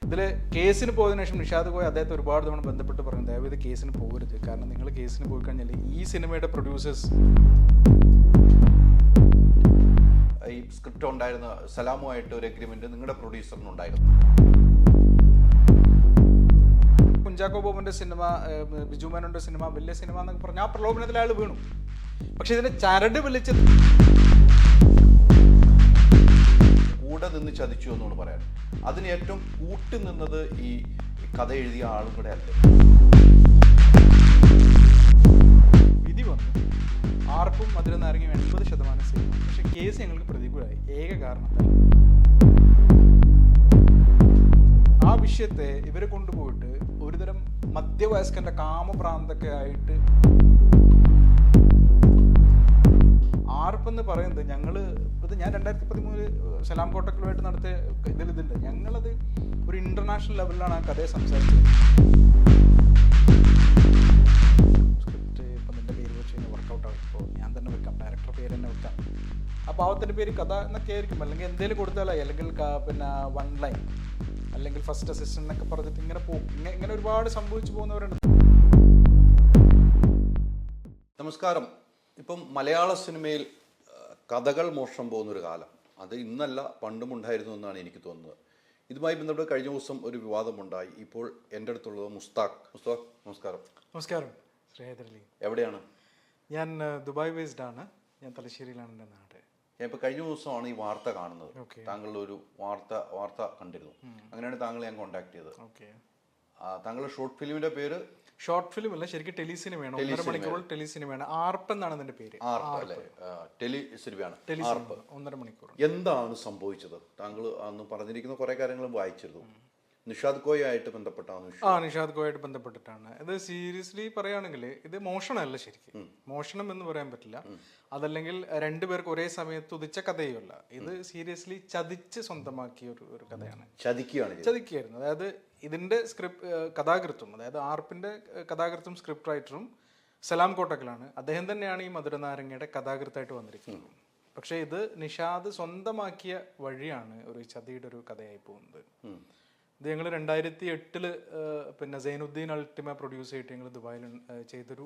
ഇതിൽ കേസിന് പോയതിനു ശേഷം നിഷാദ് കോയ അദ്ദേഹത്തെ ഒരുപാട് തവണ ബന്ധപ്പെട്ട് പറഞ്ഞു, ദയവ് ഇത് കേസിന് പോകരുത്, കാരണം നിങ്ങൾ കേസിന് പോയി കഴിഞ്ഞാൽ ഈ സിനിമയുടെ പ്രൊഡ്യൂസേഴ്സ് ഈ സ്ക്രിപ്റ്റ് ഉണ്ടായിരുന്ന സലാമുമായിട്ട് ഒരു എഗ്രിമെന്റ് നിങ്ങളുടെ പ്രൊഡ്യൂസറിനുണ്ടായിരുന്നു. കുഞ്ചാക്കോ ബോബന്റെ സിനിമ, ബിജു മേനോന്റെ സിനിമ വലിയ സിനിമ എന്നൊക്കെ പറഞ്ഞാൽ ആ പ്രലോഭനത്തിൽ അയാൾ വീണു. പക്ഷെ ഇതിന്റെ ചരട് വിളിച്ചത് കൂടെ നിന്ന് ചതിച്ചു എന്നോട് പറയാൻ. അതിന് ഏറ്റവും കൂട്ടി നിന്നത് ഈ കഥ എഴുതിയ ആളും കൂടെ അല്ലേ. വിധി വന്നു, ആർക്കും മധുരനാരങ്ങ 80% സിനിമ. പക്ഷെ കേസ് ഞങ്ങൾക്ക് പ്രതികൂലമായി. ഏക കാരണം ആ വിഷയത്തെ ഇവരെ കൊണ്ടുപോയിട്ട് ഒരുതരം മധ്യവയസ്കന്റെ കാമഭ്രാന്തൊക്കെ ആയിട്ട് ആർപ്പെന്ന് പറയുന്നത് ഞാൻ 2013 സലാം കോട്ടക്കലുമായിട്ട് നടത്തിയ ഇതിലുണ്ട്. ഞങ്ങളത് ഒരു ഇന്റർനാഷണൽ ലെവലിലാണ് ആ കഥയെ സംസാരിച്ചത്. സ്ക്രിപ്റ്റ് ഇപ്പം നിന്റെ പേര് വെച്ച് കഴിഞ്ഞാൽ വർക്കൗട്ട് ആവും. ഇപ്പോൾ ഞാൻ തന്നെ വെക്കാം, ഡയറക്ടർ പേര് തന്നെ വെക്കാം. ആ പാവത്തിൻ്റെ പേര് കഥ എന്നൊക്കെ ആയിരിക്കും, അല്ലെങ്കിൽ എന്തെങ്കിലും കൊടുത്താലായി, അല്ലെങ്കിൽ പിന്നെ 1 ലൈൻ, അല്ലെങ്കിൽ ഫസ്റ്റ് അസിസ്റ്റന്റ് എന്നൊക്കെ പറഞ്ഞിട്ട് ഇങ്ങനെ പോകും. ഇങ്ങനെ ഒരുപാട് സംഭവിച്ചു പോകുന്നവരുണ്ട്. നമസ്കാരം. ഇപ്പം മലയാള സിനിമയിൽ കഥകൾ മോഷണം പോകുന്നൊരു കാലം അത് ഇന്നല്ല പണ്ടും ഉണ്ടായിരുന്നു എന്നാണ് എനിക്ക് തോന്നുന്നത്. ഇതുമായി ബന്ധപ്പെട്ട് കഴിഞ്ഞ ദിവസം ഒരു വിവാദമുണ്ടായി. ഇപ്പോൾ എൻ്റെ അടുത്തുള്ളത് മുസ്താഖ്. നമസ്കാരം. നമസ്കാരം. ശ്രീഹൈദരലി. എവിടെയാണ്? ഞാൻ ദുബായ് ബേസ്ഡ് ആണ്. ഞാൻ തലശ്ശേരിയിലാണ് എൻ്റെ നാട്. ഞാൻ ഇപ്പോൾ കഴിഞ്ഞ ദിവസമാണ് ഈ വാർത്ത കാണുന്നത്. താങ്കളുടെ ഒരു വാർത്ത കണ്ടിരുന്നു. അങ്ങനെയാണ് താങ്കളെ ഞാൻ കോൺടാക്ട് ചെയ്തത്. താങ്കളുടെ ഷോർട്ട് ഫിലിമിന്റെ പേര്? ഷോർട്ട് ഫിലിം അല്ല, ശരിക്കും ടെലിസിനിമയാണ്. 1.5 മണിക്കൂർ ടെലിസിനിമയാണ്. ആർപ്പ് എന്നാണ് അതിന്റെ പേര്. ടെലിസിനിമയാണ്. 1.5 മണിക്കൂർ. എന്താണ് സംഭവിച്ചത്? താങ്കൾ അന്ന് പറഞ്ഞിരിക്കുന്ന കുറെ കാര്യങ്ങളും വായിച്ചിരുന്നു. നിഷാദ് കോയ ആയിട്ട് ബന്ധപ്പെട്ടാണ്. നിഷാദ് കോയായിട്ട് ബന്ധപ്പെട്ടിട്ടാണ്. ഇത് സീരിയസ്ലി പറയുകയാണെങ്കിൽ ഇത് മോഷണമല്ല. ശരിക്കും മോഷണം എന്ന് പറയാൻ പറ്റില്ല. അതല്ലെങ്കിൽ രണ്ടുപേർക്ക് ഒരേ സമയത്ത് ഉദിച്ച കഥയുമല്ല. ഇത് സീരിയസ്ലി ചതിച്ച് സ്വന്തമാക്കിയ ഒരു കഥയാണ്. ചതിക്കുകയായിരുന്നു. അതായത് ഇതിന്റെ കഥാകൃത്തും, അതായത് ആർപ്പിന്റെ കഥാകൃത്തും സ്ക്രിപ്റ്റ് റൈറ്ററും സലാം കോട്ടക്കലാണ്. അദ്ദേഹം തന്നെയാണ് ഈ മധുരനാരങ്ങയുടെ കഥാകൃത്തായിട്ട് വന്നിരിക്കുന്നത്. പക്ഷെ ഇത് നിഷാദ് സ്വന്തമാക്കിയ വഴിയാണ് ഒരു ചതിയുടെ ഒരു കഥയായി പോകുന്നത്. ഇത് ഞങ്ങൾ 2008 പിന്നെ സൈനുദ്ദീൻ അൾട്ടിമ പ്രൊഡ്യൂസ് ചെയ്തിട്ട് ഞങ്ങൾ ദുബായിൽ ചെയ്തൊരു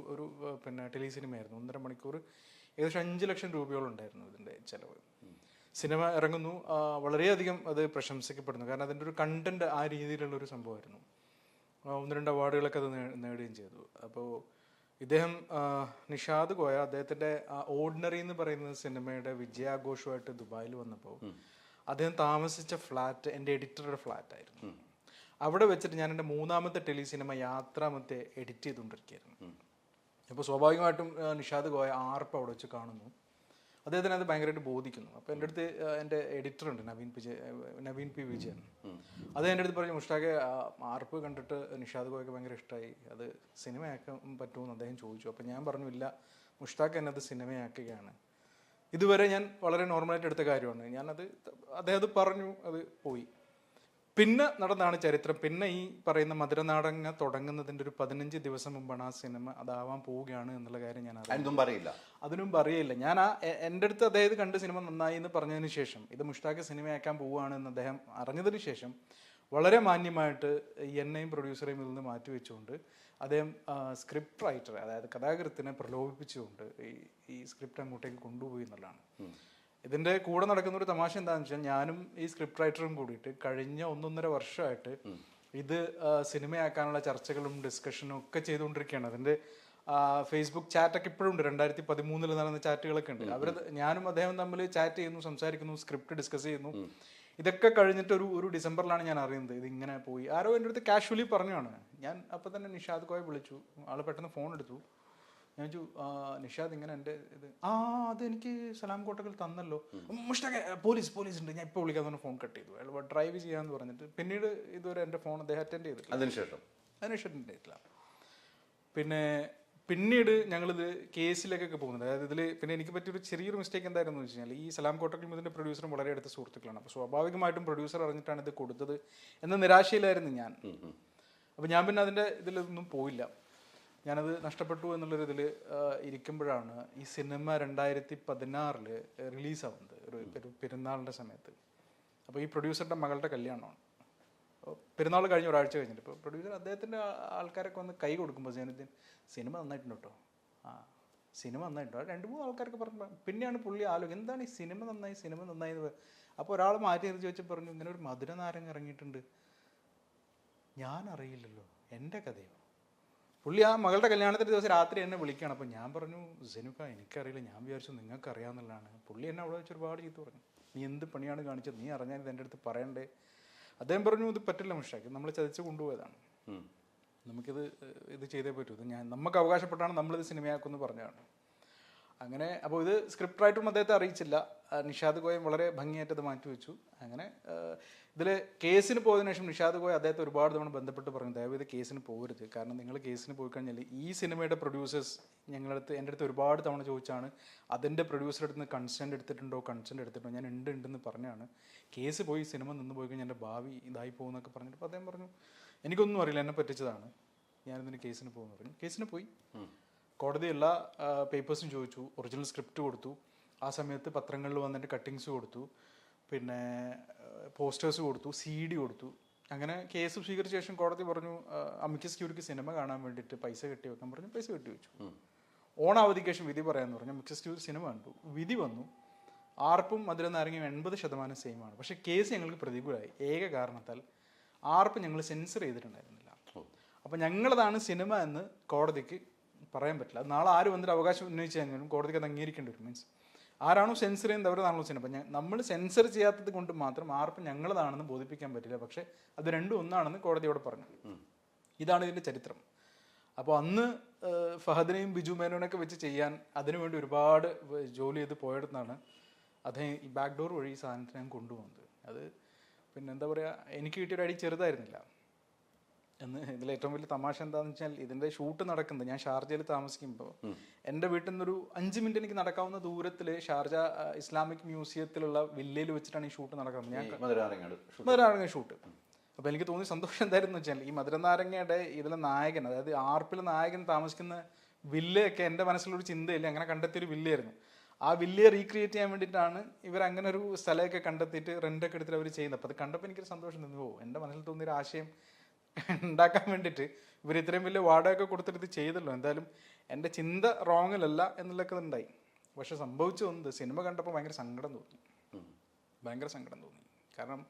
പിന്നെ ടെലിസിനിമയായിരുന്നു. 1.5 മണിക്കൂർ. ഏകദേശം 5 ലക്ഷം രൂപയോളം ഉണ്ടായിരുന്നു ഇതിൻ്റെ ചിലവ്. സിനിമ ഇറങ്ങുന്നു, വളരെയധികം അത് പ്രശംസിക്കപ്പെടുന്നു. കാരണം അതിൻ്റെ ഒരു കണ്ടന്റ് ആ രീതിയിലുള്ളൊരു സംഭവമായിരുന്നു. 1-2 അവാർഡുകളൊക്കെ അത് നേടുകയും ചെയ്തു. അപ്പോൾ ഇദ്ദേഹം നിഷാദ് കോയ അദ്ദേഹത്തിൻ്റെ ഓർഡിനറി എന്ന് പറയുന്ന സിനിമയുടെ വിജയാഘോഷമായിട്ട് ദുബായിൽ വന്നപ്പോൾ അദ്ദേഹം താമസിച്ച ഫ്ലാറ്റ് എൻ്റെ എഡിറ്ററുടെ ഫ്ലാറ്റായിരുന്നു. അവിടെ വെച്ചിട്ട് ഞാൻ എൻ്റെ 3ാമത്തെ ടെലിസിനിമ യാത്രാമത്തെ എഡിറ്റ് ചെയ്തുകൊണ്ടിരിക്കുകയായിരുന്നു. അപ്പോൾ സ്വാഭാവികമായിട്ടും നിഷാദ് കോയ ആർപ്പ് അവിടെ വെച്ച് കാണുന്നു. അദ്ദേഹത്തിന് അത് ഭയങ്കരമായിട്ട് ബോധിക്കുന്നു. അപ്പോൾ എൻ്റെ അടുത്ത് എൻ്റെ എഡിറ്ററുണ്ട് നവീൻ പി വിജയൻ. അത് എൻ്റെ അടുത്ത് പറഞ്ഞു, മുഷ്താഖെ ആർപ്പ് കണ്ടിട്ട് നിഷാദ് കോയക്ക് ഭയങ്കര ഇഷ്ടമായി, അത് സിനിമയാക്കാൻ പറ്റുമെന്ന് അദ്ദേഹം ചോദിച്ചു. അപ്പോൾ ഞാൻ പറഞ്ഞു, ഇല്ല മുഷ്താഖ് എന്നെ അത് സിനിമയാക്കുകയാണ്. ഇതുവരെ ഞാൻ വളരെ നോർമലായിട്ട് എടുത്ത കാര്യമാണ്. അദ്ദേഹം പറഞ്ഞു, അത് പോയി. പിന്നെ നടന്നാണ് ചരിത്രം. പിന്നെ ഈ പറയുന്ന മധുരനാടങ്ങ തുടങ്ങുന്നതിൻ്റെ ഒരു 15 ദിവസം മുമ്പാണ് ആ സിനിമ അതാവാൻ പോവുകയാണ് എന്നുള്ള കാര്യം ഞാൻ അതിനും പറയില്ല. ഞാൻ എൻ്റെ അടുത്ത് അദ്ദേഹം കണ്ട് സിനിമ നന്നായി എന്ന് പറഞ്ഞതിന് ശേഷം, ഇത് മുഷ്താഖ് സിനിമയാക്കാൻ പോവുകയാണ് എന്ന് അദ്ദേഹം അറിഞ്ഞതിന് ശേഷം വളരെ മാന്യമായിട്ട് എന്നെയും പ്രൊഡ്യൂസറെയും ഇതിൽ നിന്ന് മാറ്റിവെച്ചുകൊണ്ട് അദ്ദേഹം സ്ക്രിപ്റ്റ് റൈറ്റർ, അതായത് കഥാകൃത്തിനെ പ്രലോഭിപ്പിച്ചുകൊണ്ട് ഈ സ്ക്രിപ്റ്റ് അങ്ങോട്ടേക്ക് കൊണ്ടുപോയി എന്നുള്ളതാണ്. ഇതിൻ്റെ കൂടെ നടക്കുന്ന ഒരു തമാശ എന്താണെന്ന് വെച്ചാൽ, ഞാനും ഈ സ്ക്രിപ്റ്റ് റൈറ്ററും കൂടിയിട്ട് കഴിഞ്ഞ 1.5 വർഷമായിട്ട് ഇത് സിനിമയാക്കാനുള്ള ചർച്ചകളും ഡിസ്കഷനും ഒക്കെ ചെയ്തുകൊണ്ടിരിക്കുകയാണ്. അതിൻ്റെ ഫേസ്ബുക്ക് ചാറ്റൊക്കെ ഇപ്പോഴും ഉണ്ട്. 2013 നടന്ന ചാറ്റുകളൊക്കെ ഉണ്ട്. ഞാനും അദ്ദേഹം തമ്മിൽ ചാറ്റ് ചെയ്യുന്നു, സംസാരിക്കുന്നു, സ്ക്രിപ്റ്റ് ഡിസ്കസ് ചെയ്യുന്നു. ഇതൊക്കെ കഴിഞ്ഞിട്ട് ഒരു ഡിസംബറിലാണ് ഞാൻ അറിയുന്നത് ഇതിങ്ങനെ പോയി. ആരോ എൻ്റെ അടുത്ത് കാഷ്വലി പറഞ്ഞാണ്. ഞാൻ അപ്പോൾ തന്നെ നിഷാദ് കോയെ വിളിച്ചു. ആൾ പെട്ടെന്ന് ഫോൺ എടുത്തു. ഞാൻ ചോദിച്ചു, നിഷാദ് ഇങ്ങനെ എൻ്റെ ഇത് അത് എനിക്ക് സലാം കോട്ടക്കൽ തന്നല്ലോ. മുഷ്താഖ് പോലീസ് ഉണ്ട്, ഞാൻ ഇപ്പോൾ വിളിക്കാതെ ഫോൺ കട്ട് ചെയ്തു. അയാൾ ഡ്രൈവ് ചെയ്യാമെന്ന് പറഞ്ഞിട്ട് പിന്നീട് ഇതുവരെ എൻ്റെ ഫോൺ അദ്ദേഹം അറ്റൻഡ് ചെയ്തിട്ടില്ല. അതിനുശേഷം അറ്റൻഡ് ചെയ്തിട്ടില്ല. പിന്നീട് ഞങ്ങളിത് കേസിലേക്കൊക്കെ പോകുന്നുണ്ട്. അതായത് ഇതിൽ പിന്നെ എനിക്ക് പറ്റിയൊരു ചെറിയൊരു മിസ്റ്റേക്ക് എന്തായിരുന്നു വെച്ച് കഴിഞ്ഞാൽ, ഈ സലാം കോട്ടക്കലും ഇതിൻ്റെ പ്രൊഡ്യൂസറും വളരെ അടുത്ത സുഹൃത്തുക്കളാണ്. അപ്പോൾ സ്വാഭാവികമായിട്ടും പ്രൊഡ്യൂസർ അറിഞ്ഞിട്ടാണ് ഇത് കൊടുത്തത് എന്ന നിരാശയിലായിരുന്നു ഞാൻ. അപ്പോൾ ഞാൻ പിന്നെ അതിൻ്റെ ഇതിലൊന്നും പോയില്ല. ഞാനത് നഷ്ടപ്പെട്ടു എന്നുള്ളൊരിതിൽ ഇരിക്കുമ്പോഴാണ് ഈ സിനിമ 2016 റിലീസാവുന്നത്, ഒരു പെരുന്നാളിൻ്റെ സമയത്ത്. അപ്പോൾ ഈ പ്രൊഡ്യൂസറുടെ മകളുടെ കല്യാണമാണ്. പെരുന്നാൾ കഴിഞ്ഞ ഒരാഴ്ച കഴിഞ്ഞിട്ട് ഇപ്പോൾ പ്രൊഡ്യൂസർ അദ്ദേഹത്തിൻ്റെ ആൾക്കാരൊക്കെ വന്ന് കൈ കൊടുക്കുമ്പോൾ സൈനുദ്ദീൻ സിനിമ നന്നായിട്ടുണ്ട് കേട്ടോ, ആ സിനിമ നന്നായിട്ടോ, 2-3 ആൾക്കാരൊക്കെ പറഞ്ഞു. പിന്നെയാണ് പുള്ളി ആലോചിക്കും എന്താണ് ഈ സിനിമ നന്നായി എന്ന്. അപ്പോൾ ഒരാൾ മാറ്റി നിർത്തി വെച്ച് പറഞ്ഞു ഇങ്ങനെ ഒരു മധുര നാരങ്ങ ഇറങ്ങിയിട്ടുണ്ട്, ഞാൻ അറിയില്ലല്ലോ, എൻ്റെ കഥയോ. പുള്ളി ആ മകളുടെ കല്യാണത്തിൻ്റെ ദിവസം രാത്രി എന്നെ വിളിക്കുകയാണ്. അപ്പോൾ ഞാൻ പറഞ്ഞു സെനുക്ക എനിക്കറിയില്ല, ഞാൻ വിചാരിച്ചു നിങ്ങൾക്ക് അറിയാമെന്നുള്ളതാണ്. പുള്ളി എന്നെ അവിടെ വെച്ച് ഒരുപാട് ചീത്ത പറഞ്ഞു, നീ എന്ത് പണിയാണ് കാണിച്ചത്, നീ അറിഞ്ഞാൽ ഇത് എൻ്റെ അടുത്ത് പറയണ്ടേ. അദ്ദേഹം പറഞ്ഞു ഇത് പറ്റില്ല മുഷ്ടാഖ്, നമ്മൾ ചതിച്ച് കൊണ്ടുപോയതാണ്, ഇത് ചെയ്തേ പറ്റൂ, ഇത് നമുക്ക് അവകാശപ്പെട്ടാണ് നമ്മളിത് സിനിമയാക്കുമെന്ന് പറഞ്ഞതാണ്. അങ്ങനെ അപ്പോൾ ഇത് സ്ക്രിപ്റ്റായിട്ടും അദ്ദേഹത്തെ അറിയിച്ചില്ല. നിഷാദ് കോയ വളരെ ഭംഗിയായിട്ട് അത് മാറ്റിവെച്ചു. അങ്ങനെ ഇതിൽ കേസിന് പോയതിനു ശേഷം നിഷാദ് കോയ അദ്ദേഹത്തെ ഒരുപാട് തവണ ബന്ധപ്പെട്ട് പറഞ്ഞു ദയവേത് കേസിന് പോകരുത്, കാരണം നിങ്ങൾ കേസിന് പോയി കഴിഞ്ഞാൽ ഈ സിനിമയുടെ പ്രൊഡ്യൂസേഴ്സ് എൻ്റെ അടുത്ത് ഒരുപാട് തവണ ചോദിച്ചാണ് അതിൻ്റെ പ്രൊഡ്യൂസറുടെ അടുത്ത് നിന്ന് കൺസെൻറ്റ് എടുത്തിട്ടുണ്ടോ, ഞാൻ ഉണ്ടെന്ന് പറഞ്ഞാണ്, കേസ് പോയി സിനിമ നിന്ന് പോയി കഴിഞ്ഞാൽ എൻ്റെ ഭാവി ഇതായി പോകുന്നൊക്കെ പറഞ്ഞിട്ട്. അപ്പോൾ അദ്ദേഹം പറഞ്ഞു എനിക്കൊന്നും അറിയില്ല, എന്നെ പറ്റിച്ചതാണ്, ഞാനിതിന് കേസിന് പോകുമെന്ന് പറഞ്ഞു. കേസിന് പോയി, കോടതി എല്ലാ പേപ്പേഴ്സും ചോദിച്ചു, ഒറിജിനൽ സ്ക്രിപ്റ്റ് കൊടുത്തു, ആ സമയത്ത് പത്രങ്ങളിൽ വന്നിട്ട് കട്ടിങ്സ് കൊടുത്തു, പിന്നെ പോസ്റ്റേഴ്സ് കൊടുത്തു, CD കൊടുത്തു. അങ്ങനെ കേസ് സ്വീകരിച്ച ശേഷം കോടതി പറഞ്ഞു അമിക്കസ് ക്യൂരിക്ക് സിനിമ കാണാൻ വേണ്ടിയിട്ട് പൈസ കെട്ടി വെക്കാൻ പറഞ്ഞു. പൈസ കെട്ടി വെച്ചു. ഓണാവധിക്ക് ശേഷം വിധി പറയാമെന്ന് പറഞ്ഞു. അമിക്കസ് ക്യൂരി സിനിമ കണ്ടു, വിധി വന്നു. ആർപ്പും മധുര നാരങ്ങയും 80% സെയിമാണ്. പക്ഷേ കേസ് ഞങ്ങൾക്ക് പ്രതികൂലമായി. ഏക കാരണത്താൽ ആർപ്പ് ഞങ്ങൾ സെൻസർ ചെയ്തിട്ടുണ്ടായിരുന്നില്ല. അപ്പം ഞങ്ങളതാണ് സിനിമ എന്ന് കോടതിക്ക് പറയാൻ പറ്റില്ല. നാളെ ആര് വന്നിട്ട് അവകാശം ഉന്നയിച്ചു കഴിഞ്ഞാലും കോടതിക്ക് അത് അംഗീകരിക്കേണ്ടി വരും. മീൻസ് ആരാണോ സെൻസർ ചെയ്യുന്നത് അവരതാണല്ലോ സിനിമ. അപ്പം നമ്മൾ സെൻസർ ചെയ്യാത്തത് കൊണ്ട് മാത്രം ആർപ്പ് ഞങ്ങളതാണെന്ന് ബോധിപ്പിക്കാൻ പറ്റില്ല. പക്ഷേ അത് രണ്ടും ഒന്നാണെന്ന് കോടതിയോട് പറഞ്ഞു. ഇതാണ് ഇതിൻ്റെ ചരിത്രം. അപ്പോൾ അന്ന് ഫഹദിനെയും ബിജു മേനോനൊക്കെ വെച്ച് ചെയ്യാൻ അതിനുവേണ്ടി ഒരുപാട് ജോലി ചെയ്ത് പോയെടുത്താണ് അദ്ദേഹം ഈ ബാക്ക് ഡോർ വഴി ഈ സാധനത്തിന് ഞാൻ കൊണ്ടുപോകുന്നത്. അത് പിന്നെ എന്താ പറയുക, എനിക്ക് കിട്ടിയൊരു അടി ചെറുതായിരുന്നില്ല എന്ന്. ഇതിലേറ്റവും വലിയ തമാശ എന്താണെന്ന് വെച്ചാൽ ഇതിൻ്റെ ഷൂട്ട് നടക്കുന്നത് ഞാൻ ഷാർജയിൽ താമസിക്കുമ്പോൾ എൻ്റെ വീട്ടിൽ നിന്നൊരു 5 മിനിറ്റ് എനിക്ക് നടക്കാവുന്ന ദൂരത്തിൽ ഷാർജ ഇസ്ലാമിക് മ്യൂസിയത്തിലുള്ള വില്ലയിൽ വെച്ചിട്ടാണ് ഈ ഷൂട്ട് നടക്കുന്നത്. ഞാൻ മധുരനാരങ്ങ ഷൂട്ട്. അപ്പോൾ എനിക്ക് തോന്നിയ സന്തോഷം എന്തായിരുന്നു വെച്ചാൽ ഈ മധുരനാരങ്ങയുടെ ഇതിലെ നായകൻ, അതായത് ആർപ്പിലെ നായകൻ താമസിക്കുന്ന വില്ലയൊക്കെ എൻ്റെ മനസ്സിലൊരു ചിന്തയില്ല, അങ്ങനെ കണ്ടെത്തിയൊരു വില്ലയായിരുന്നു. ആ വില്ലയെ റീക്രിയേറ്റ് ചെയ്യാൻ വേണ്ടിയിട്ടാണ് ഇവരങ്ങനെ ഒരു സ്ഥലമൊക്കെ കണ്ടെത്തിയിട്ട് റെൻ്റൊക്കെ എടുത്തിട്ട് അവർ ചെയ്യുന്നത്. അപ്പോൾ അത് കണ്ടപ്പോൾ എനിക്കൊരു സന്തോഷം നിന്ന് പോകും. എൻ്റെ മനസ്സിൽ തോന്നിയൊരു ആശയം ഉണ്ടാക്കാൻ വേണ്ടിയിട്ട് ഇവർ ഇത്രയും വലിയ വാടകയൊക്കെ കൊടുത്തിട്ട് ഇത് ചെയ്തല്ലോ, എന്തായാലും എൻ്റെ ചിന്ത റോങ്ങിലല്ല എന്നുള്ളതൊക്കെ ഉണ്ടായി. പക്ഷെ സംഭവിച്ചു വന്നത് സിനിമ കണ്ടപ്പോൾ ഭയങ്കര സങ്കടം തോന്നി. കാരണം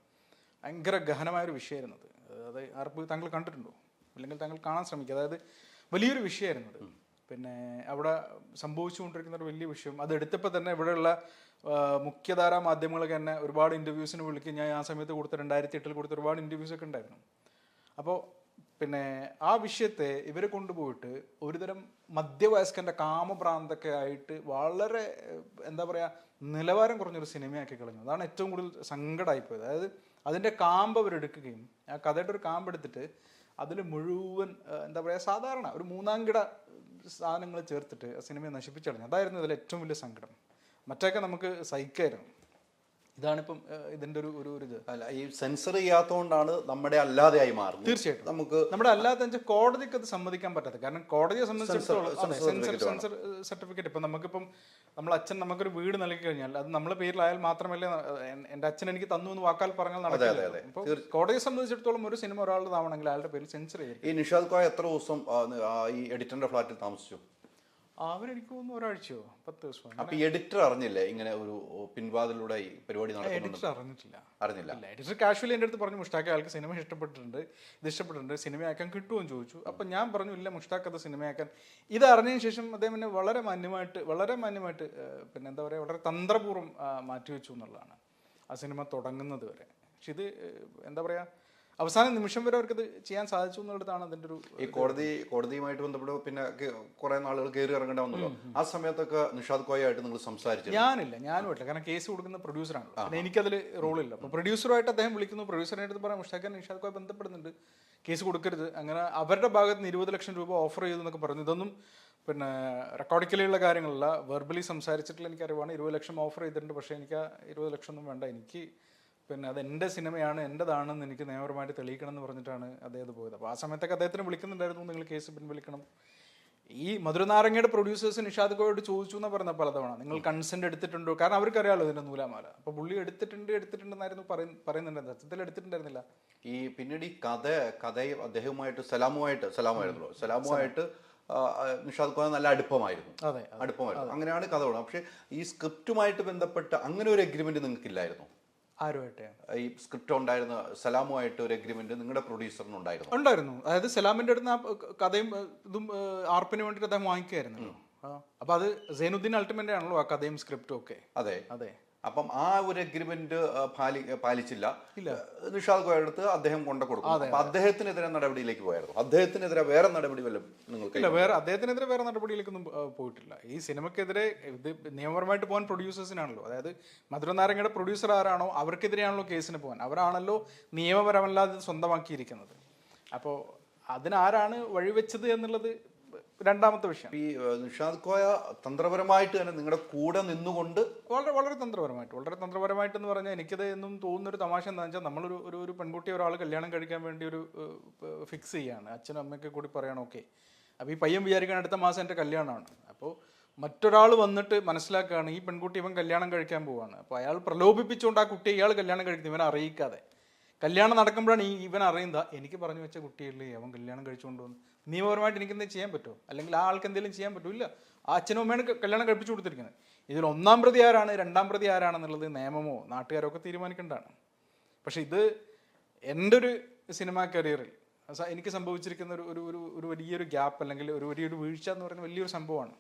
ഭയങ്കര ഗഹനമായൊരു വിഷയമായിരുന്നു അത്. അത് ആർപ്പ് താങ്കൾ കണ്ടിട്ടുണ്ടോ, അല്ലെങ്കിൽ താങ്കൾ കാണാൻ ശ്രമിക്കുക. അതായത് വലിയൊരു വിഷയമായിരുന്നത്. പിന്നെ അവിടെ സംഭവിച്ചുകൊണ്ടിരിക്കുന്ന ഒരു വലിയ വിഷയം. അത് എടുത്തപ്പോൾ തന്നെ ഇവിടെയുള്ള മുഖ്യധാരാ മാധ്യമങ്ങളൊക്കെ എന്നെ ഒരുപാട് ഇൻ്റർവ്യൂസിന് വിളിക്കും. ഞാൻ ആ സമയത്ത് കൊടുത്ത 2008 കൊടുത്ത ഒരുപാട് ഇൻ്റർവ്യൂസൊക്കെ ഉണ്ടായിരുന്നു. അപ്പോൾ പിന്നെ ആ വിഷയത്തെ ഇവരെ കൊണ്ടുപോയിട്ട് ഒരുതരം മധ്യവയസ്കൻ്റെ കാമഭ്രാന്തൊക്കെ ആയിട്ട് വളരെ എന്താ പറയുക നിലവാരം കുറഞ്ഞൊരു സിനിമയാക്കി കളഞ്ഞു. അതാണ് ഏറ്റവും കൂടുതൽ സങ്കടമായിപ്പോയത്. അതായത് അതിൻ്റെ കാമ്പ് അവരെടുക്കുകയും ആ കഥയുടെ ഒരു കാമ്പ് എടുത്തിട്ട് അതിൽ മുഴുവൻ എന്താ പറയുക സാധാരണ ഒരു മൂന്നാംകിട സാധനങ്ങൾ ചേർത്തിട്ട് ആ സിനിമയെ നശിപ്പിച്ചു കളഞ്ഞു. അതായിരുന്നു ഇതിൽ ഏറ്റവും വലിയ സങ്കടം. മറ്റൊക്കെ നമുക്ക് സഹിക്കായിരുന്നു. ഇതാണിപ്പം ഇതിൻ്റെ ഒരു ഇത്. അല്ല, ഈ സെൻസർ ചെയ്യാത്തതുകൊണ്ടാണ് നമ്മുടെ അല്ലാതെയായി മാറുന്നത്. തീർച്ചയായിട്ടും നമുക്ക് നമ്മുടെ അല്ലാതെ വെച്ചാൽ കോടതിക്ക് അത് സമ്മതിക്കാൻ പറ്റാത്ത. കാരണം കോടതിയെ സംബന്ധിച്ചിടത്തോളം സെൻസർ സർട്ടിഫിക്കറ്റ് ഇപ്പം നമുക്കിപ്പം നമ്മളെ അച്ഛൻ നമുക്കൊരു വീട് നൽകി കഴിഞ്ഞാൽ അത് നമ്മളെ പേരിലായാൽ മാത്രമല്ലേ എൻ്റെ അച്ഛൻ എനിക്ക് തന്നു എന്ന് വാക്കാൽ പറഞ്ഞാൽ നടക്കില്ല. ഇപ്പോൾ കോടതിയെ സംബന്ധിച്ചിടത്തോളം ഒരു സിനിമ ഒരാളുടേതാവണമെങ്കിൽ അയാളുടെ പേരിൽ സെൻസർ ചെയ്യും. ഈ നിഷാദ് കോയ എത്ര ദിവസം ഈ എഡിറ്ററിന്റെ ഫ്ലാറ്റിൽ താമസിച്ചു? അവരെനിക്ക് തോന്നുന്നു ഒരാഴ്ചയോ 10 ദിവസം. അപ്പൊ ഈ എഡിറ്റർ അറിഞ്ഞില്ലേ ഇങ്ങനെ ഒരു പിൻവാതിലൂടെ ഈ പരിപാടി എഡിറ്റർ അറിഞ്ഞില്ല. എഡിറ്റർ കാഷ്വലി എൻ്റെ അടുത്ത് പറഞ്ഞു മുഷ്താഖ് അയാൾക്ക് സിനിമ ഇഷ്ടപ്പെട്ടിട്ടുണ്ട് സിനിമയാക്കാൻ കിട്ടുമെന്ന് ചോദിച്ചു. അപ്പം ഞാൻ പറഞ്ഞു ഇല്ല മുഷ്താഖ് അത് സിനിമയാക്കാൻ. ഇത് അറിഞ്ഞതിന് ശേഷം അദ്ദേഹം എന്നെ വളരെ മാന്യമായിട്ട് പിന്നെ എന്താ പറയുക വളരെ തന്ത്രപൂർവ്വം മാറ്റിവെച്ചു എന്നുള്ളതാണ് ആ സിനിമ തുടങ്ങുന്നത് വരെ. പക്ഷെ ഇത് എന്താ പറയുക അവസാന നിമിഷം വരെ അവർക്കത് ചെയ്യാൻ സാധിച്ചു എന്നുള്ളതാണ് അതിൻ്റെ ഒരു. ഈ കോടതിയുമായിട്ട് ബന്ധപ്പെട്ട് പിന്നെ കുറെ നാളുകൾ കയറി ഇറങ്ങേണ്ട വന്നല്ലോ. ആ സമയത്തൊക്കെ നിഷാദ് കോയായിട്ട് നിങ്ങൾ സംസാരിച്ചു? ഞാനുമായിട്ടില്ല. കാരണം കേസ് കൊടുക്കുന്ന പ്രൊഡ്യൂസറാണ്, പിന്നെ എനിക്കതിൽ റോളില്ല. അപ്പോൾ പ്രൊഡ്യൂസറുമായിട്ട് അദ്ദേഹം വിളിക്കുന്നു. പ്രൊഡ്യൂസറിനായിട്ട് പറയാം മുഷ്താഖ് നിഷാദ് കോയ ബന്ധപ്പെടുന്നുണ്ട്, കേസ് കൊടുക്കരുത്. അങ്ങനെ അവരുടെ ഭാഗത്ത് നിന്ന് 20 ലക്ഷം രൂപ ഓഫർ ചെയ്തു എന്നൊക്കെ പറഞ്ഞു. ഇതൊന്നും പിന്നെ റെക്കോർഡിക്കലിയുള്ള കാര്യങ്ങളല്ല, വെർബലി സംസാരിച്ചിട്ടുള്ള എനിക്കറിവാണ്. 20 ലക്ഷം ഓഫർ ചെയ്തിട്ടുണ്ട്. പക്ഷേ എനിക്ക് ആ 20 ലക്ഷം ഒന്നും വേണ്ട, എനിക്ക് പിന്നെ അത് എൻ്റെ സിനിമയാണ്, എൻ്റെതാണെന്ന് എനിക്ക് നിയമപരമായിട്ട് തെളിയിക്കണം എന്ന് പറഞ്ഞിട്ടാണ് അദ്ദേഹം പോയത്. അപ്പോൾ ആ സമയത്തൊക്കെ അദ്ദേഹത്തിന് വിളിക്കുന്നുണ്ടായിരുന്നു, നിങ്ങൾ കേസ് പിൻവലിക്കണം. ഈ മധുരനാരങ്ങയുടെ പ്രൊഡ്യൂസേഴ്സ് നിഷാദ് കോയോട് ചോദിച്ചു എന്ന് പറഞ്ഞ പലതവണ നിങ്ങൾ കൺസെന്റ് എടുത്തിട്ടുണ്ടോ, കാരണം അവർക്കറിയാലോ ഇതിന്റെ നൂലാമാല. അപ്പൊ പുള്ളി എടുത്തിട്ടുണ്ടെന്നായിരുന്നു പറയുന്നുണ്ട്, സത്യത്തിൽ എടുത്തിട്ടുണ്ടായിരുന്നില്ല. ഈ പിന്നീട് ഈ കഥയും സലാമുമായിരുന്നു നിഷാദ് കോയ നല്ല അടുപ്പമായിരുന്നു. അങ്ങനെയാണ് കഥ തുടങ്ങുന്നത്. പക്ഷെ ഈ സ്ക്രിപ്റ്റുമായിട്ട് ബന്ധപ്പെട്ട് അങ്ങനെ ഒരു എഗ്രിമെന്റ് നിങ്ങൾക്ക് ഇല്ലായിരുന്നു? ആരുമായിട്ട്? ഈ സ്ക്രിപ്റ്റ് ഉണ്ടായിരുന്ന സലാമുമായിട്ട് ഒരു എഗ്രിമെന്റ് നിങ്ങളുടെ പ്രൊഡ്യൂസറിന് ഉണ്ടായിരുന്നു. അതായത് സലാമിന്റെ അടുത്ത് കഥയും ഇതും ആർപ്പിന് വേണ്ടിയിട്ട് അദ്ദേഹം വാങ്ങിക്കുമായിരുന്നു. അപ്പൊ അത് സൈനുദ്ദീൻ അൾട്ടിമേറ്റ് ആണല്ലോ ആ കഥയും സ്ക്രിപ്റ്റും ഒക്കെ. അതെ. അപ്പം ആ ഒരു എഗ്രിമെന്റ് പാലിച്ചില്ല നിഷാദ് കോയുടെ അടുത്ത് അദ്ദേഹം കൊണ്ടു കൊടുക്കും. അപ്പൊ അദ്ദേഹത്തിനെതിരെ നടപടിയിലേക്ക് പോയായിരുന്നു? അദ്ദേഹത്തിനെതിരെ വേറെ നടപടി വല്ലതും നിങ്ങൾക്ക്? ഇല്ല, അദ്ദേഹത്തിനെതിരെ വേറെ നടപടിയിലേക്കൊന്നും പോയിട്ടില്ല. ഈ സിനിമക്കെതിരെ ഇത് നിയമപരമായിട്ട് പോകാൻ പ്രൊഡ്യൂസേഴ്സിനാണല്ലോ. അതായത് മധുരനാരങ്ങയുടെ പ്രൊഡ്യൂസർ ആരാണോ അവർക്കെതിരെയാണല്ലോ കേസിന് പോകാൻ. അവരാണല്ലോ നിയമപരമല്ലാതെ സ്വന്തമാക്കിയിരിക്കുന്നത്. അപ്പോൾ അതിനാരാണ് വഴിവെച്ചത് എന്നുള്ളത് രണ്ടാമത്തെ വിഷയം. ഈ നിഷാദ് കോയ തന്ത്രപരമായിട്ട് തന്നെ നിങ്ങളുടെ കൂടെ നിന്നുകൊണ്ട് വളരെ തന്ത്രപരമായിട്ട് എന്ന് പറഞ്ഞാൽ എനിക്കത് എന്നും തോന്നുന്നൊരു തമാശ എന്താണെന്ന് വെച്ചാൽ, നമ്മളൊരു ഒരു പെൺകുട്ടിയെ ഒരാൾ കല്യാണം കഴിക്കാൻ വേണ്ടി ഒരു ഫിക്സ് ചെയ്യാണ്, അച്ഛനും അമ്മയൊക്കെ കൂടി പറയണം ഓക്കെ. അപ്പോൾ ഈ പയ്യൻ വിചാരിക്കാൻ അടുത്ത മാസം എൻ്റെ കല്യാണമാണ്. അപ്പോൾ മറ്റൊരാൾ വന്നിട്ട് മനസ്സിലാക്കുകയാണ് ഈ പെൺകുട്ടി ഇവൻ കല്യാണം കഴിക്കാൻ പോവാണ്. അപ്പോൾ അയാൾ പ്രലോഭിപ്പിച്ചുകൊണ്ട് ആ കുട്ടിയെ ഇയാൾ കല്യാണം കഴിക്കുന്നത് ഇവനെ അറിയിക്കാതെ. കല്യാണം നടക്കുമ്പോഴാണ് ഇവൻ അറിയുന്നത് എനിക്ക് പറഞ്ഞു വെച്ച കുട്ടിയല്ലേ അവൻ കല്യാണം കഴിച്ചുകൊണ്ട് വന്നു. നിയമപരമായിട്ട് എനിക്ക് എന്തെങ്കിലും ചെയ്യാൻ പറ്റുമോ, അല്ലെങ്കിൽ ആ ആൾക്ക് എന്തെങ്കിലും ചെയ്യാൻ പറ്റില്ല. ആ അച്ഛനും അമ്മയാണ് കല്യാണം കഴിപ്പിച്ചു കൊടുത്തിരിക്കുന്നത്. ഇതിൽ ഒന്നാം പ്രതി ആരാണ് രണ്ടാം പ്രതി ആരാണെന്നുള്ളത് നിയമമോ നാട്ടുകാരോ ഒക്കെ തീരുമാനിക്കേണ്ടതാണ്. പക്ഷെ ഇത് എൻ്റെ ഒരു സിനിമാ കരിയറിൽ എനിക്ക് സംഭവിച്ചിരിക്കുന്ന ഒരു വലിയൊരു ഗ്യാപ്പ്, അല്ലെങ്കിൽ ഒരു വലിയൊരു വീഴ്ച എന്ന് പറയുന്ന വലിയൊരു സംഭവമാണ്.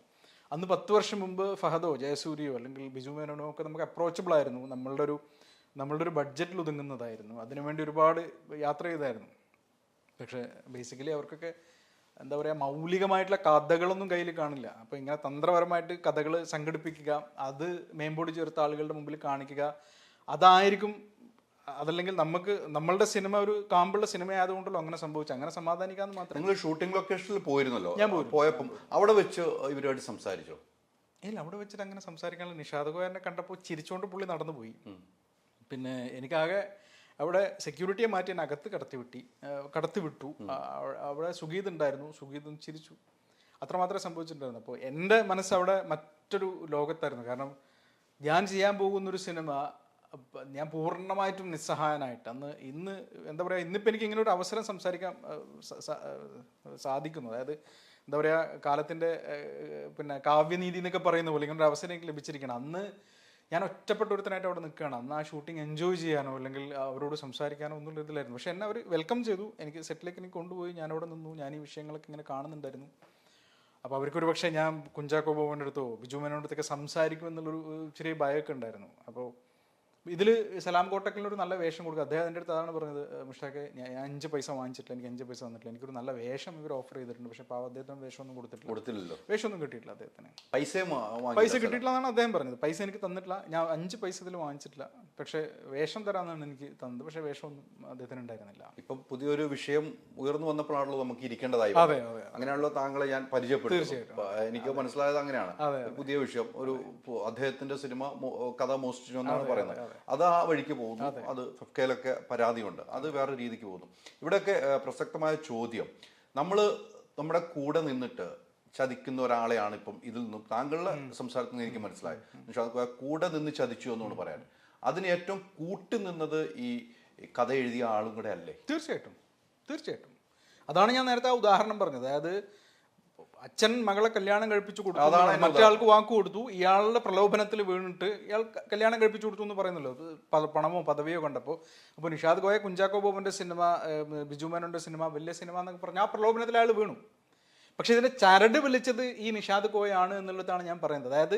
അന്ന് 10 വർഷം മുമ്പ് ഫഹദോ ജയസൂര്യയോ അല്ലെങ്കിൽ ബിജു മേനോനോ ഒക്കെ നമുക്ക് അപ്രോച്ചബിൾ ആയിരുന്നു. നമ്മളുടെ ഒരു ബഡ്ജറ്റിൽ ഒതുങ്ങുന്നതായിരുന്നു. അതിനുവേണ്ടി ഒരുപാട് യാത്ര ചെയ്തായിരുന്നു. പക്ഷേ ബേസിക്കലി അവർക്കൊക്കെ എന്താ പറയുക, മൗലികമായിട്ടുള്ള കഥകളൊന്നും കയ്യിൽ കാണില്ല. അപ്പോൾ ഇങ്ങനെ തന്ത്രപരമായിട്ട് കഥകൾ സംഘടിപ്പിക്കുക, അത് മെയിൻബോർഡ് ചേർത്ത ആളുകളുടെ മുമ്പിൽ കാണിക്കുക, അതായിരിക്കും. അതല്ലെങ്കിൽ നമ്മളുടെ സിനിമ ഒരു കാമ്പുള്ള സിനിമ ആയതുകൊണ്ടല്ലോ അങ്ങനെ സംഭവിച്ചു. അങ്ങനെ സമാധാനിക്കാന്ന് മാത്രം. നിങ്ങൾ ഷൂട്ടിംഗ് ലൊക്കേഷനിൽ പോയിരുന്നല്ലോ, ഞാൻ പോയപ്പം അവിടെ വെച്ച് ഇവരുമായിട്ട് സംസാരിച്ചോ? ഇല്ല, അവിടെ വെച്ചിട്ട് അങ്ങനെ സംസാരിക്കാനുള്ള. നിഷാദ് കോയനെ കണ്ടപ്പോൾ ചിരിച്ചുകൊണ്ട് പുള്ളി നടന്നു പോയി. പിന്നെ എനിക്കാകെ അവിടെ സെക്യൂരിറ്റിയെ മാറ്റി എന്നെ അകത്ത് കടത്തി വിട്ടു. അവിടെ സുഗീത് ഉണ്ടായിരുന്നു, സുഗീത് ചിരിച്ചു. അത്രമാത്രമേ സംഭവിച്ചിട്ടുണ്ടായിരുന്നു. അപ്പോൾ എൻ്റെ മനസ്സ് അവിടെ മറ്റൊരു ലോകത്തായിരുന്നു. കാരണം ഞാൻ ചെയ്യാൻ പോകുന്നൊരു സിനിമ ഞാൻ പൂർണ്ണമായിട്ടും നിസ്സഹായനായിട്ട് ഇന്ന് എന്താ പറയുക, ഇന്നിപ്പോൾ എനിക്ക് ഇങ്ങനെ ഒരു അവസരം സംസാരിക്കാൻ സാധിക്കുന്നു. അതായത് എന്താ പറയുക, കാലത്തിൻ്റെ പിന്നെ കാവ്യനീതി എന്നൊക്കെ പറയുന്ന പോലെ ഇങ്ങനൊരു അവസരം എനിക്ക് ലഭിച്ചിരിക്കണം. അന്ന് ഞാൻ ഒറ്റപ്പെട്ട ഒരുത്തനായിട്ട് അവിടെ നിൽക്കുകയാണ്. അന്ന് ആ ഷൂട്ടിംഗ് എൻജോയ് ചെയ്യാനോ അല്ലെങ്കിൽ അവരോട് സംസാരിക്കാനോ ഒന്നും ഇതിലായിരുന്നു. പക്ഷെ എന്നെ അവർ വെൽക്കം ചെയ്തു. എനിക്ക് സെറ്റിലേക്ക് എനിക്ക് കൊണ്ടുപോയി, ഞാനവിടെ നിന്നു. ഞാൻ ഈ വിഷയങ്ങളൊക്കെ ഇങ്ങനെ കാണുന്നുണ്ടായിരുന്നു. അപ്പോൾ അവർക്കൊരു പക്ഷേ ഞാൻ കുഞ്ചാക്കോ ബോബൻ്റെ അടുത്തോ ബിജു മേനോൻ്റെ അടുത്തൊക്കെ സംസാരിക്കുമെന്നുള്ളൊരു ചെറിയ ഭയമൊക്കെ ഉണ്ടായിരുന്നു. അപ്പോൾ ഇതിൽ സലാം കോട്ടക്കലിനൊരു നല്ല വേഷം കൊടുക്കുക. അദ്ദേഹം എൻ്റെ അടുത്ത് അതാണ് പറഞ്ഞത്, മുഷ്താഖെ ഞാൻ 5 പൈസ വാങ്ങിച്ചിട്ടില്ല, എനിക്ക് 5 പൈസ തന്നിട്ടില്ല, എനിക്കൊരു നല്ല വേഷം ഇവർ ഓഫർ ചെയ്തിട്ടുണ്ട്. പക്ഷേ അദ്ദേഹത്തിന് വേഷമൊന്നും കൊടുത്തിട്ടില്ലല്ലോ, വേഷമൊന്നും കിട്ടിയിട്ടില്ല അദ്ദേഹത്തിന്. പൈസ കിട്ടിയിട്ടില്ല എന്നാണ് അദ്ദേഹം പറഞ്ഞത്. പൈസ എനിക്ക് തന്നിട്ടില്ല, ഞാൻ 5 പൈസ ഇതിൽ വാങ്ങിച്ചിട്ടില്ല, പക്ഷേ വേഷം തരാമെന്നാണ് എനിക്ക് തന്നത്. പക്ഷേ വേഷമൊന്നും അദ്ദേഹത്തിന് ഉണ്ടായിരുന്നില്ല. ഇപ്പം പുതിയൊരു വിഷയം ഉയർന്നു വന്നപ്പോഴാണല്ലോ നമുക്ക് ഇരിക്കേണ്ടതായി. അങ്ങനെയാണല്ലോ താങ്കളെ ഞാൻ പരിചയപ്പെട്ടു. തീർച്ചയായിട്ടും എനിക്ക് മനസ്സിലായത് അങ്ങനെയാണ്. പുതിയ വിഷയം, ഒരു അദ്ദേഹത്തിന്റെ സിനിമ കഥ മോഷ്ടിച്ചു എന്നാണ് പറയുന്നത്. അത് ആ വഴിക്ക് പോകുന്നു. അത് ഫെഫ്കയിലൊക്കെ പരാതിയുണ്ട്, അത് വേറെ രീതിക്ക് പോകുന്നു. ഇവിടെയൊക്കെ പ്രസക്തമായ ചോദ്യം, നമ്മുടെ കൂടെ നിന്നിട്ട് ചതിക്കുന്ന ഒരാളെയാണ് ഇപ്പം ഇതിൽ നിന്നും താങ്കളുടെ സംസാരത്തിൽ നിന്ന് എനിക്ക് മനസ്സിലായി. കൂടെ നിന്ന് ചതിച്ചു എന്നാണ് പറയാൻ. അതിന് ഏറ്റവും കൂട്ടുനിന്നത് ഈ കഥ എഴുതിയ ആളും കൂടെ അല്ലേ? തീർച്ചയായിട്ടും അതാണ് ഞാൻ നേരത്തെ ആ ഉദാഹരണം പറഞ്ഞത്. അതായത് അച്ഛൻ മകളെ കല്യാണം കഴിപ്പിച്ചു കൊടുത്തു, മറ്റൊരാൾക്ക് വാക്ക് കൊടുത്തു, ഇയാളുടെ പ്രലോഭനത്തിൽ വീണിട്ട് ഇയാൾ കല്യാണം കഴിപ്പിച്ചു കൊടുത്തു എന്ന് പറയുന്നല്ലോ, പണമോ പദവിയോ കണ്ടപ്പോൾ. അപ്പോൾ നിഷാദ് കോയ കുഞ്ചാക്കോ ബോബന്റെ സിനിമ, ബിജു മേനോന്റെ സിനിമ, വലിയ സിനിമ എന്നൊക്കെ പറഞ്ഞാൽ ആ പ്രലോഭനത്തിൽ അയാൾ വീണു. പക്ഷെ ഇതിന്റെ ചരട് വിളിച്ചത് ഈ നിഷാദ് കോയാണ് എന്നുള്ളതാണ് ഞാൻ പറയുന്നത്. അതായത്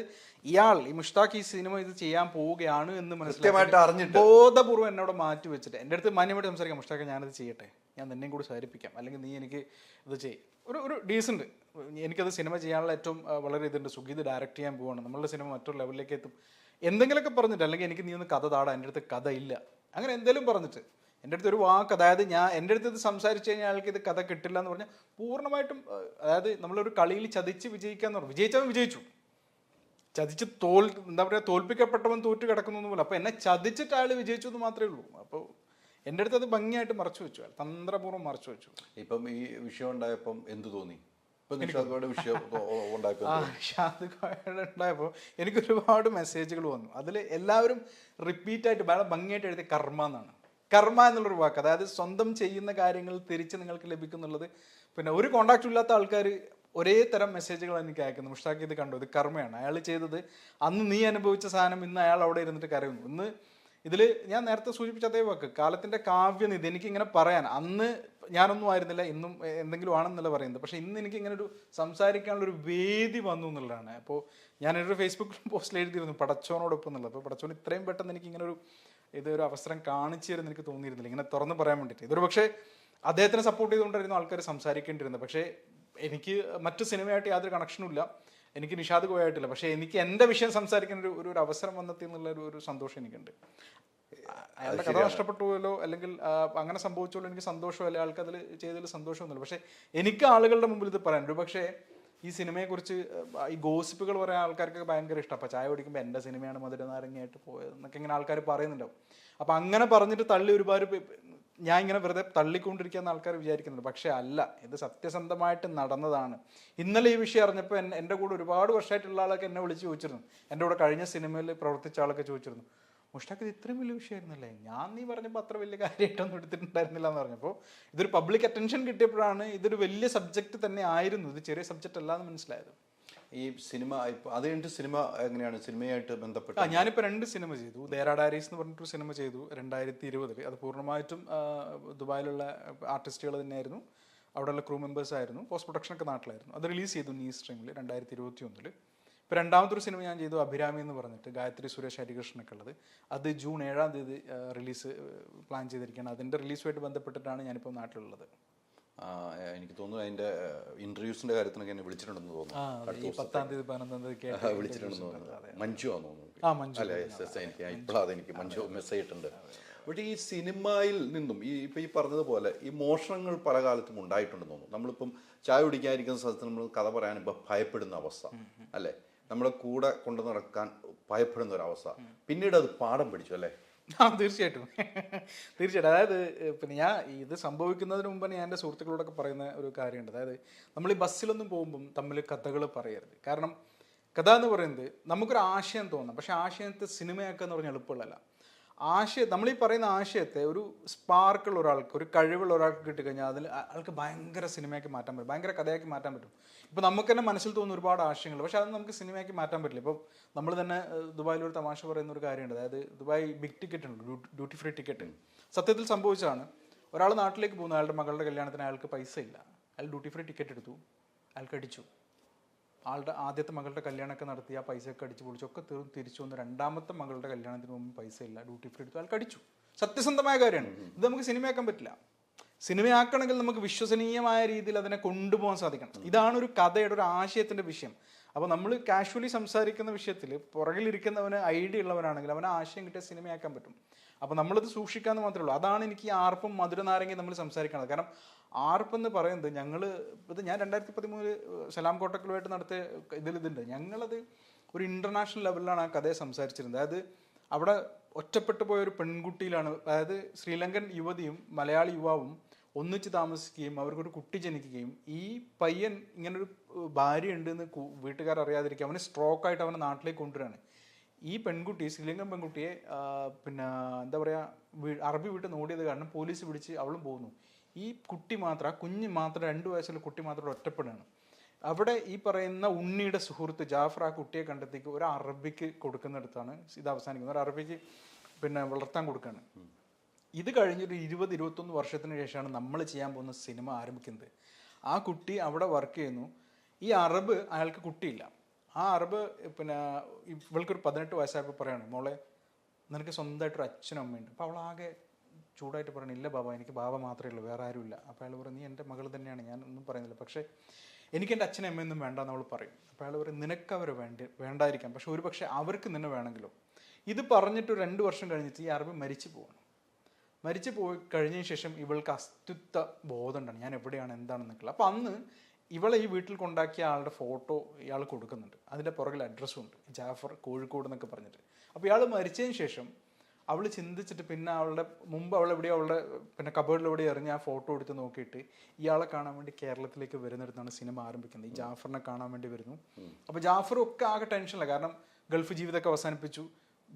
ഈ മുഷ്താഖ് ഈ സിനിമ ഇത് ചെയ്യാൻ പോവുകയാണ് എന്ന് മനസ്സിലാക്കി ബോധപൂർവ്വം എന്നോട് മാറ്റി വെച്ചിട്ട് എൻ്റെ അടുത്ത് മാന്യമായിട്ട് സംസാരിക്കാം, മുഷ്താഖ് ഞാനത് ചെയ്യട്ടെ, ഞാൻ നിന്നെയും കൂടി സഹകരിപ്പിക്കാം, അല്ലെങ്കിൽ നീ എനിക്ക് ഇത് ചെയ്യും, ഒരു ഡീസൻറ്റ്, എനിക്കത് സിനിമ ചെയ്യാനുള്ള ഏറ്റവും വളരെ ഇതുണ്ട്, സുഗീത് ഡയറക്റ്റ് ചെയ്യാൻ പോവാണ്, നമ്മളുടെ സിനിമ മറ്റൊരു ലെവലിലേക്ക് എത്തും, എന്തെങ്കിലുമൊക്കെ പറഞ്ഞിട്ട്, അല്ലെങ്കിൽ എനിക്ക് നീ ഒന്ന് കഥ താടാ, എൻ്റെ അടുത്ത് കഥ ഇല്ല, അങ്ങനെ എന്തെങ്കിലും പറഞ്ഞിട്ട് എൻ്റെ അടുത്ത് ഒരു വാക്ക്, അതായത് എൻ്റെ അടുത്ത് ഇത് സംസാരിച്ച് കഴിഞ്ഞാൽ അയാൾക്ക് ഇത് കഥ കിട്ടില്ല എന്ന് പറഞ്ഞാൽ പൂർണ്ണമായിട്ടും, അതായത് നമ്മളൊരു കളിയിൽ ചതിച്ച് വിജയിക്കാന്ന് പറഞ്ഞു, വിജയിച്ചവൻ വിജയിച്ചു, ചതിച്ച് എന്താ പറയുക, തോൽപ്പിക്കപ്പെട്ടവൻ തോറ്റു കിടക്കുന്നു പോലെ. അപ്പോൾ എന്നെ ചതിച്ചിട്ട് അയാൾ വിജയിച്ചു എന്ന് മാത്രമേ ഉള്ളൂ. അപ്പോൾ എൻ്റെ അടുത്ത് അത് ഭംഗിയായിട്ട് മറച്ചു വെച്ചു, തന്ത്രപൂർവ്വം മറച്ചു വെച്ചു. ഇപ്പം ഈ വിഷയം ഉണ്ടായപ്പം എന്ത് തോന്നി? ഉണ്ടായപ്പോൾ എനിക്ക് ഒരുപാട് മെസ്സേജുകൾ വന്നു. അതിൽ എല്ലാവരും റിപ്പീറ്റായിട്ട് വളരെ ഭംഗിയായിട്ട് എഴുതിയ കർമ്മ എന്നാണ്. കർമ്മ എന്നുള്ളൊരു വാക്ക്, അതായത് സ്വന്തം ചെയ്യുന്ന കാര്യങ്ങൾ തിരിച്ച് നിങ്ങൾക്ക് ലഭിക്കുന്നുള്ളത്. പിന്നെ ഒരു കോണ്ടാക്റ്റും ഇല്ലാത്ത ആൾക്കാർ ഒരേ തരം മെസ്സേജുകൾ എനിക്ക് അയക്കുന്നു. മുഷ്താഖ് ഇത് കണ്ടു, ഇത് കർമ്മയാണ്, അയാൾ ചെയ്തത് അന്ന് നീ അനുഭവിച്ച സാധനം ഇന്ന് അയാൾ അവിടെ ഇരുന്നിട്ട് കരയുന്നു. ഇന്ന് ഇതിൽ ഞാൻ നേരത്തെ സൂചിപ്പിച്ച അതേ വാക്ക് കാലത്തിൻ്റെ കാവ്യനിധി. എനിക്കിങ്ങനെ പറയാൻ അന്ന് ഞാനൊന്നും ആയിരുന്നില്ല, ഇന്നും എന്തെങ്കിലും ആണെന്നല്ല പറയുന്നത്. പക്ഷേ ഇന്ന് എനിക്ക് ഇങ്ങനെ ഒരു സംസാരിക്കാനുള്ളൊരു വേദി വന്നു എന്നുള്ളതാണ്. അപ്പോൾ ഞാനൊരു ഫേസ്ബുക്ക് പോസ്റ്റിൽ എഴുതിയിരുന്നു പടച്ചോനോടൊപ്പം എന്നുള്ളത്. അപ്പോൾ പടച്ചോൻ ഇത്രയും പെട്ടെന്ന് എനിക്ക് ഇങ്ങനെ ഇതൊരു അവസരം കാണിച്ചു തരുന്ന എനിക്ക് തോന്നിയിരുന്നില്ല, ഇങ്ങനെ തുറന്ന് പറയാൻ വേണ്ടിയിട്ട്. ഇതൊരു പക്ഷേ അദ്ദേഹത്തിനെ സപ്പോർട്ട് ചെയ്തുകൊണ്ടായിരുന്നു ആൾക്കാർ സംസാരിക്കേണ്ടിയിരുന്നത്. പക്ഷേ എനിക്ക് മറ്റു സിനിമയായിട്ട് യാതൊരു കണക്ഷനും ഇല്ല, എനിക്ക് നിഷാദ് കോയായിട്ടില്ല. പക്ഷേ എനിക്ക് എൻ്റെ വിഷയം സംസാരിക്കാൻ ഒരു അവസരം വന്നെത്തി എന്നുള്ള ഒരു സന്തോഷം എനിക്കുണ്ട്. അയാളുടെ കഥ നഷ്ടപ്പെട്ടുപോയല്ലോ അല്ലെങ്കിൽ അങ്ങനെ സംഭവിച്ചോളൂ എനിക്ക് സന്തോഷമല്ല, ആൾക്ക് അതിൽ ചെയ്തതിൽ സന്തോഷമൊന്നുമില്ല. പക്ഷേ എനിക്ക് ആളുകളുടെ മുമ്പിൽ ഇത് പറയാൻ ഒരു പക്ഷേ ഈ സിനിമയെക്കുറിച്ച് ഈ ഗോസിപ്പുകൾ പറയാൻ ആൾക്കാർക്ക് ഭയങ്കര ഇഷ്ടം. അപ്പോൾ ചായ കുടിക്കുമ്പോൾ എൻ്റെ സിനിമയാണ് മധുരനാരങ്ങയായിട്ട് പോയത് എന്നൊക്കെ ഇങ്ങനെ ആൾക്കാർ പറയുന്നുണ്ടാവും. അപ്പോൾ അങ്ങനെ പറഞ്ഞിട്ട് തള്ളി ഒരുപാട് ഞാൻ ഇങ്ങനെ വെറുതെ തള്ളിക്കൊണ്ടിരിക്കുന്ന ആൾക്കാർ വിചാരിക്കുന്നുണ്ട്. പക്ഷേ അല്ല, ഇത് സത്യസന്ധമായിട്ട് നടന്നതാണ്. ഇന്നലെ ഈ വിഷയം അറിഞ്ഞപ്പോൾ എൻ്റെ കൂടെ ഒരുപാട് വർഷമായിട്ടുള്ള ആളൊക്കെ എന്നെ വിളിച്ച് ചോദിച്ചിരുന്നു, എൻ്റെ കൂടെ കഴിഞ്ഞ സിനിമയിൽ പ്രവർത്തിച്ച ആളൊക്കെ ചോദിച്ചിരുന്നു, മുഷ്താഖ് ഇത് ഇത്രയും വലിയ വിഷയമായിരുന്നല്ലേ, ഞാൻ നീ പറഞ്ഞപ്പോൾ അത്ര വലിയ കാര്യമായിട്ടൊന്നും എടുത്തിട്ടുണ്ടായിരുന്നില്ല എന്ന് പറഞ്ഞപ്പോൾ ഇതൊരു പബ്ലിക് അറ്റൻഷൻ കിട്ടിയപ്പോഴാണ് ഇതൊരു വലിയ സബ്ജക്റ്റ് തന്നെ ആയിരുന്നു, ഇത് ചെറിയ സബ്ജക്റ്റ് അല്ല എന്ന് മനസ്സിലായത്. ഈ സിനിമ അത് കഴിഞ്ഞിട്ട് സിനിമ എങ്ങനെയാണ് സിനിമയായിട്ട് ബന്ധപ്പെട്ട്? ഞാനിപ്പോൾ 2 സിനിമ ചെയ്തു. ദേരാ ഡയറീസ് എന്ന് പറഞ്ഞിട്ടൊരു സിനിമ ചെയ്തു 2020. അത് പൂർണ്ണമായിട്ടും ദുബായിലുള്ള ആർട്ടിസ്റ്റുകൾ തന്നെയായിരുന്നു, അവിടെയുള്ള ക്രൂ മെമ്പേഴ്സ് ആയിരുന്നു. പോസ്റ്റ് പ്രൊഡക്ഷനൊക്കെ നാട്ടിലായിരുന്നു. അത് റിലീസ് ചെയ്തു നീ സ്ട്രീമിൽ 2021. ഇപ്പോൾ രണ്ടാമതൊരു സിനിമ ഞാൻ ചെയ്തു അഭിരാമി എന്ന് പറഞ്ഞിട്ട്, ഗായത്രി സുരേഷ് ഹരികൃഷ്ണനൊക്കെ ഉള്ളത്. അത് ജൂൺ 7-ാം തീയതി റിലീസ് പ്ലാൻ ചെയ്തിരിക്കുകയാണ്. അതിൻ്റെ റിലീസുമായിട്ട് ബന്ധപ്പെട്ടിട്ടാണ് ഞാനിപ്പോൾ നാട്ടിലുള്ളത്. എനിക്ക് തോന്നുന്നു അതിന്റെ ഇന്റർവ്യൂസിന്റെ കാര്യത്തിനൊക്കെ എന്നെ വിളിച്ചിട്ടുണ്ടെന്ന് തോന്നുന്നു. 10-ാം തീയതി 11-ാം തീയതി വിളിച്ചിട്ടുണ്ടെന്ന് തോന്നുന്നു. മഞ്ജു ആണെന്ന് തോന്നുന്നു. അല്ല എനിക്ക് ഇപ്പോഴത് എനിക്ക് മഞ്ജു മെസ്സേജ് ഇട്ടുണ്ട്. പക്ഷേ ഈ സിനിമയിൽ നിന്നും ഇപ്പം ഈ പറഞ്ഞതുപോലെ ഈ മോഷണങ്ങൾ പല കാലത്തും ഉണ്ടായിട്ടുണ്ടെന്ന് തോന്നുന്നു. നമ്മളിപ്പം ചായ കുടിക്കാതിരിക്കുന്ന സ്ഥലത്ത് നമ്മൾ കഥ പറയാൻ ഇപ്പം ഭയപ്പെടുന്ന അവസ്ഥ അല്ലേ, നമ്മളെ കൂടെ കൊണ്ടു നടക്കാൻ ഭയപ്പെടുന്ന ഒരവസ്ഥ, പിന്നീട് അത് പാഠം പിടിച്ചു അല്ലേ? തീർച്ചയായിട്ടും. അതായത് പിന്നെ ഞാൻ ഇത് സംഭവിക്കുന്നതിന് മുമ്പ് ഞാൻ എൻ്റെ സുഹൃത്തുക്കളോടൊക്കെ പറയുന്ന ഒരു കാര്യമുണ്ട്. അതായത് നമ്മൾ ഈ ബസ്സിലൊന്നും പോകുമ്പം തമ്മിൽ കഥകൾ പറയരുത്. കാരണം കഥ എന്ന് പറയുന്നത് നമുക്കൊരു ആശയം തോന്നാം, പക്ഷെ ആശയത്തെ സിനിമയാക്കുക എന്ന് പറഞ്ഞാൽ എളുപ്പമുള്ളതല്ല. നമ്മളീ പറയുന്ന ആശയത്തെ ഒരു സ്പാർക്കുള്ള ഒരാൾക്ക്, ഒരു കഴിവുള്ള ഒരാൾക്ക് കിട്ടിക്കഴിഞ്ഞാൽ അതിൽ ആൾക്ക് ഭയങ്കര സിനിമയാക്കി മാറ്റാൻ പറ്റും, ഭയങ്കര കഥയാക്കി മാറ്റാൻ പറ്റും. ഇപ്പോൾ നമുക്ക് തന്നെ മനസ്സിൽ തോന്നുന്ന ഒരുപാട് ആശയങ്ങൾ, പക്ഷെ അത് നമുക്ക് സിനിമയാക്കി മാറ്റാൻ പറ്റില്ല. ഇപ്പോൾ നമ്മൾ തന്നെ ദുബായിലൊരു തമാശ പറയുന്ന ഒരു കാര്യമുണ്ട്. അതായത് ദുബായ് ബിഗ് ടിക്കറ്റ് ഉണ്ട്, ഡ്യൂട്ടി ഫ്രീ ടിക്കറ്റ്. സത്യത്തിൽ സംഭവിച്ചതാണ്. ഒരാൾ നാട്ടിലേക്ക് പോകുന്നു, അയാളുടെ മകളുടെ കല്യാണത്തിന് അയാൾക്ക് പൈസ ഇല്ല, അയാൾ ഡ്യൂട്ടി ഫ്രീ ടിക്കറ്റ് എടുത്തു, അയാൾക്ക് അടിച്ചു. ആളുടെ ആദ്യത്തെ മകളുടെ കല്യാണമൊക്കെ നടത്തി ആ പൈസയൊക്കെ അടിച്ചു പൊളിച്ചൊക്കെ തിരിച്ചു വന്നു. രണ്ടാമത്തെ മകളുടെ കല്യാണത്തിന് മുമ്പ് പൈസ ഇല്ല, ഡ്യൂട്ടി ഫ്രീ എടുത്തു, അയാൾക്ക് അടിച്ചു. സത്യസന്ധമായ കാര്യമാണ്. ഇത് നമുക്ക് സിനിമയാക്കാൻ പറ്റില്ല. സിനിമയാക്കണമെങ്കിൽ നമുക്ക് വിശ്വസനീയമായ രീതിയിൽ അതിനെ കൊണ്ടുപോകാൻ സാധിക്കണം. ഇതാണ് ഒരു കഥയുടെ ഒരു ആശയത്തിൻ്റെ വിഷയം. അപ്പോൾ നമ്മൾ കാഷ്വലി സംസാരിക്കുന്ന വിഷയത്തിൽ പുറകിലിരിക്കുന്നവന് ഐഡിയ ഉള്ളവനാണെങ്കിൽ അവന് ആശയം കിട്ടിയ സിനിമയാക്കാൻ പറ്റും. അപ്പോൾ നമ്മളിത് സൂക്ഷിക്കാമെന്ന് മാത്രമേ ഉള്ളൂ. അതാണ് എനിക്ക് ഈ ആർപ്പും മധുരനാരങ്ങയും നമ്മൾ സംസാരിക്കുന്നത്. കാരണം ആർപ്പെന്ന് പറയുന്നത് ഞാൻ 2013 സലാം കോട്ടക്കലുമായിട്ട് നടത്തിയ ഇതുണ്ട്. ഞങ്ങളത് ഒരു ഇൻ്റർനാഷണൽ ലെവലിലാണ് ആ കഥയെ സംസാരിച്ചിരുന്നത്. അതായത് അവിടെ ഒറ്റപ്പെട്ടു പോയ ഒരു പെൺകുട്ടിയിലാണ്, അതായത് ശ്രീലങ്കൻ യുവതിയും മലയാളി യുവാവും ഒന്നിച്ച് താമസിക്കുകയും അവർക്കൊരു കുട്ടി ജനിക്കുകയും ഈ പയ്യൻ ഇങ്ങനൊരു ഭാര്യ ഉണ്ടെന്ന് വീട്ടുകാർ അറിയാതിരിക്കുക, അവന് സ്ട്രോക്കായിട്ട് അവനെ നാട്ടിലേക്ക് കൊണ്ടുവരികയാണ്. ഈ പെൺകുട്ടി, ശ്രീലങ്കൻ പെൺകുട്ടിയെ പിന്നെ എന്താ പറയുക, അറബി വീട്ടിൽ നിന്ന് ഓടിയത് കാരണം പോലീസ് പിടിച്ച് അവളും പോകുന്നു. ഈ കുട്ടി മാത്രം, ആ കുഞ്ഞ് മാത്രം, 2 വയസ്സുള്ള കുട്ടി മാത്രം ഒറ്റപ്പെടുകയാണ്. അവിടെ ഈ പറയുന്ന ഉണ്ണിയുടെ സുഹൃത്ത് ജാഫർ ആ കുട്ടിയെ കണ്ടെത്തിക്ക് ഒരു അറബിക്ക് കൊടുക്കുന്നിടത്താണ് ഇത് അവസാനിക്കുന്നത്. ഒരു അറബിക്ക് പിന്നെ വളർത്താൻ കൊടുക്കുകയാണ്. ഇത് കഴിഞ്ഞൊരു 20-21 വർഷത്തിന് ശേഷമാണ് നമ്മൾ ചെയ്യാൻ പോകുന്ന സിനിമ ആരംഭിക്കുന്നത്. ആ കുട്ടി അവിടെ വർക്ക് ചെയ്യുന്നു. ഈ അറബ് അയാൾക്ക് കുട്ടിയില്ല. ആ അറബ് പിന്നെ ഇവൾക്കൊരു 18 വയസ്സായപ്പോൾ പറയാണ്, മോളെ നിനക്ക് സ്വന്തമായിട്ടൊരു അച്ഛനും അമ്മയുണ്ട്. അപ്പോൾ അവളാകെ ചൂടായിട്ട് പറയണം, ഇല്ല ബാബ, എനിക്ക് ബാബ മാത്രമേ ഉള്ളൂ, വേറെ ആരുമില്ല. അപ്പോൾ അയാൾ പറയും, നീ എൻ്റെ മകൾ തന്നെയാണ്, ഞാൻ ഒന്നും പറയുന്നില്ല, പക്ഷേ എനിക്ക് എൻ്റെ അച്ഛനും അമ്മയൊന്നും വേണ്ടെന്ന് അവൾ പറയും. അപ്പോൾ അയാൾ പറയും, നിനക്ക് അവർ വേണ്ടായിരിക്കാം, പക്ഷെ ഒരു പക്ഷേ അവർക്ക് നിന്നെ വേണമെങ്കിലോ. ഇത് പറഞ്ഞിട്ട് 2 വർഷം കഴിഞ്ഞിട്ട് ഈ അറബ് മരിച്ചു പോവാണ്. മരിച്ചു പോയി കഴിഞ്ഞതിന് ശേഷം ഇവൾക്ക് അസ്തിത്വ ബോധം ഉണ്ടാണ്, ഞാൻ എവിടെയാണ് എന്താണെന്നൊക്കെ. അപ്പോൾ അന്ന് ഇവളെ ഈ വീട്ടിൽ കൊണ്ടാക്കിയ ആളുടെ ഫോട്ടോ ഇയാൾ കൊടുക്കുന്നുണ്ട്. അതിൻ്റെ പുറകിൽ അഡ്രസ്സും ഉണ്ട്, ജാഫർ കോഴിക്കോട് എന്നൊക്കെ പറഞ്ഞിട്ട്. അപ്പോൾ ഇയാൾ മരിച്ചതിന് ശേഷം അവൾ ചിന്തിച്ചിട്ട് പിന്നെ അവളുടെ മുമ്പ് അവളെവിടെയോ അവളുടെ പിന്നെ കബേർഡിലെവിടെ എറിഞ്ഞ് ആ ഫോട്ടോ എടുത്ത് നോക്കിയിട്ട് ഇയാളെ കാണാൻ വേണ്ടി കേരളത്തിലേക്ക് വരുന്നിടത്താണ് സിനിമ ആരംഭിക്കുന്നത്. ഈ ജാഫറിനെ കാണാൻ വേണ്ടി വരുന്നു. അപ്പോൾ ജാഫറും ഒക്കെ ആകെ ടെൻഷനില്ല. കാരണം ഗൾഫ് ജീവിതമൊക്കെ അവസാനിപ്പിച്ചു,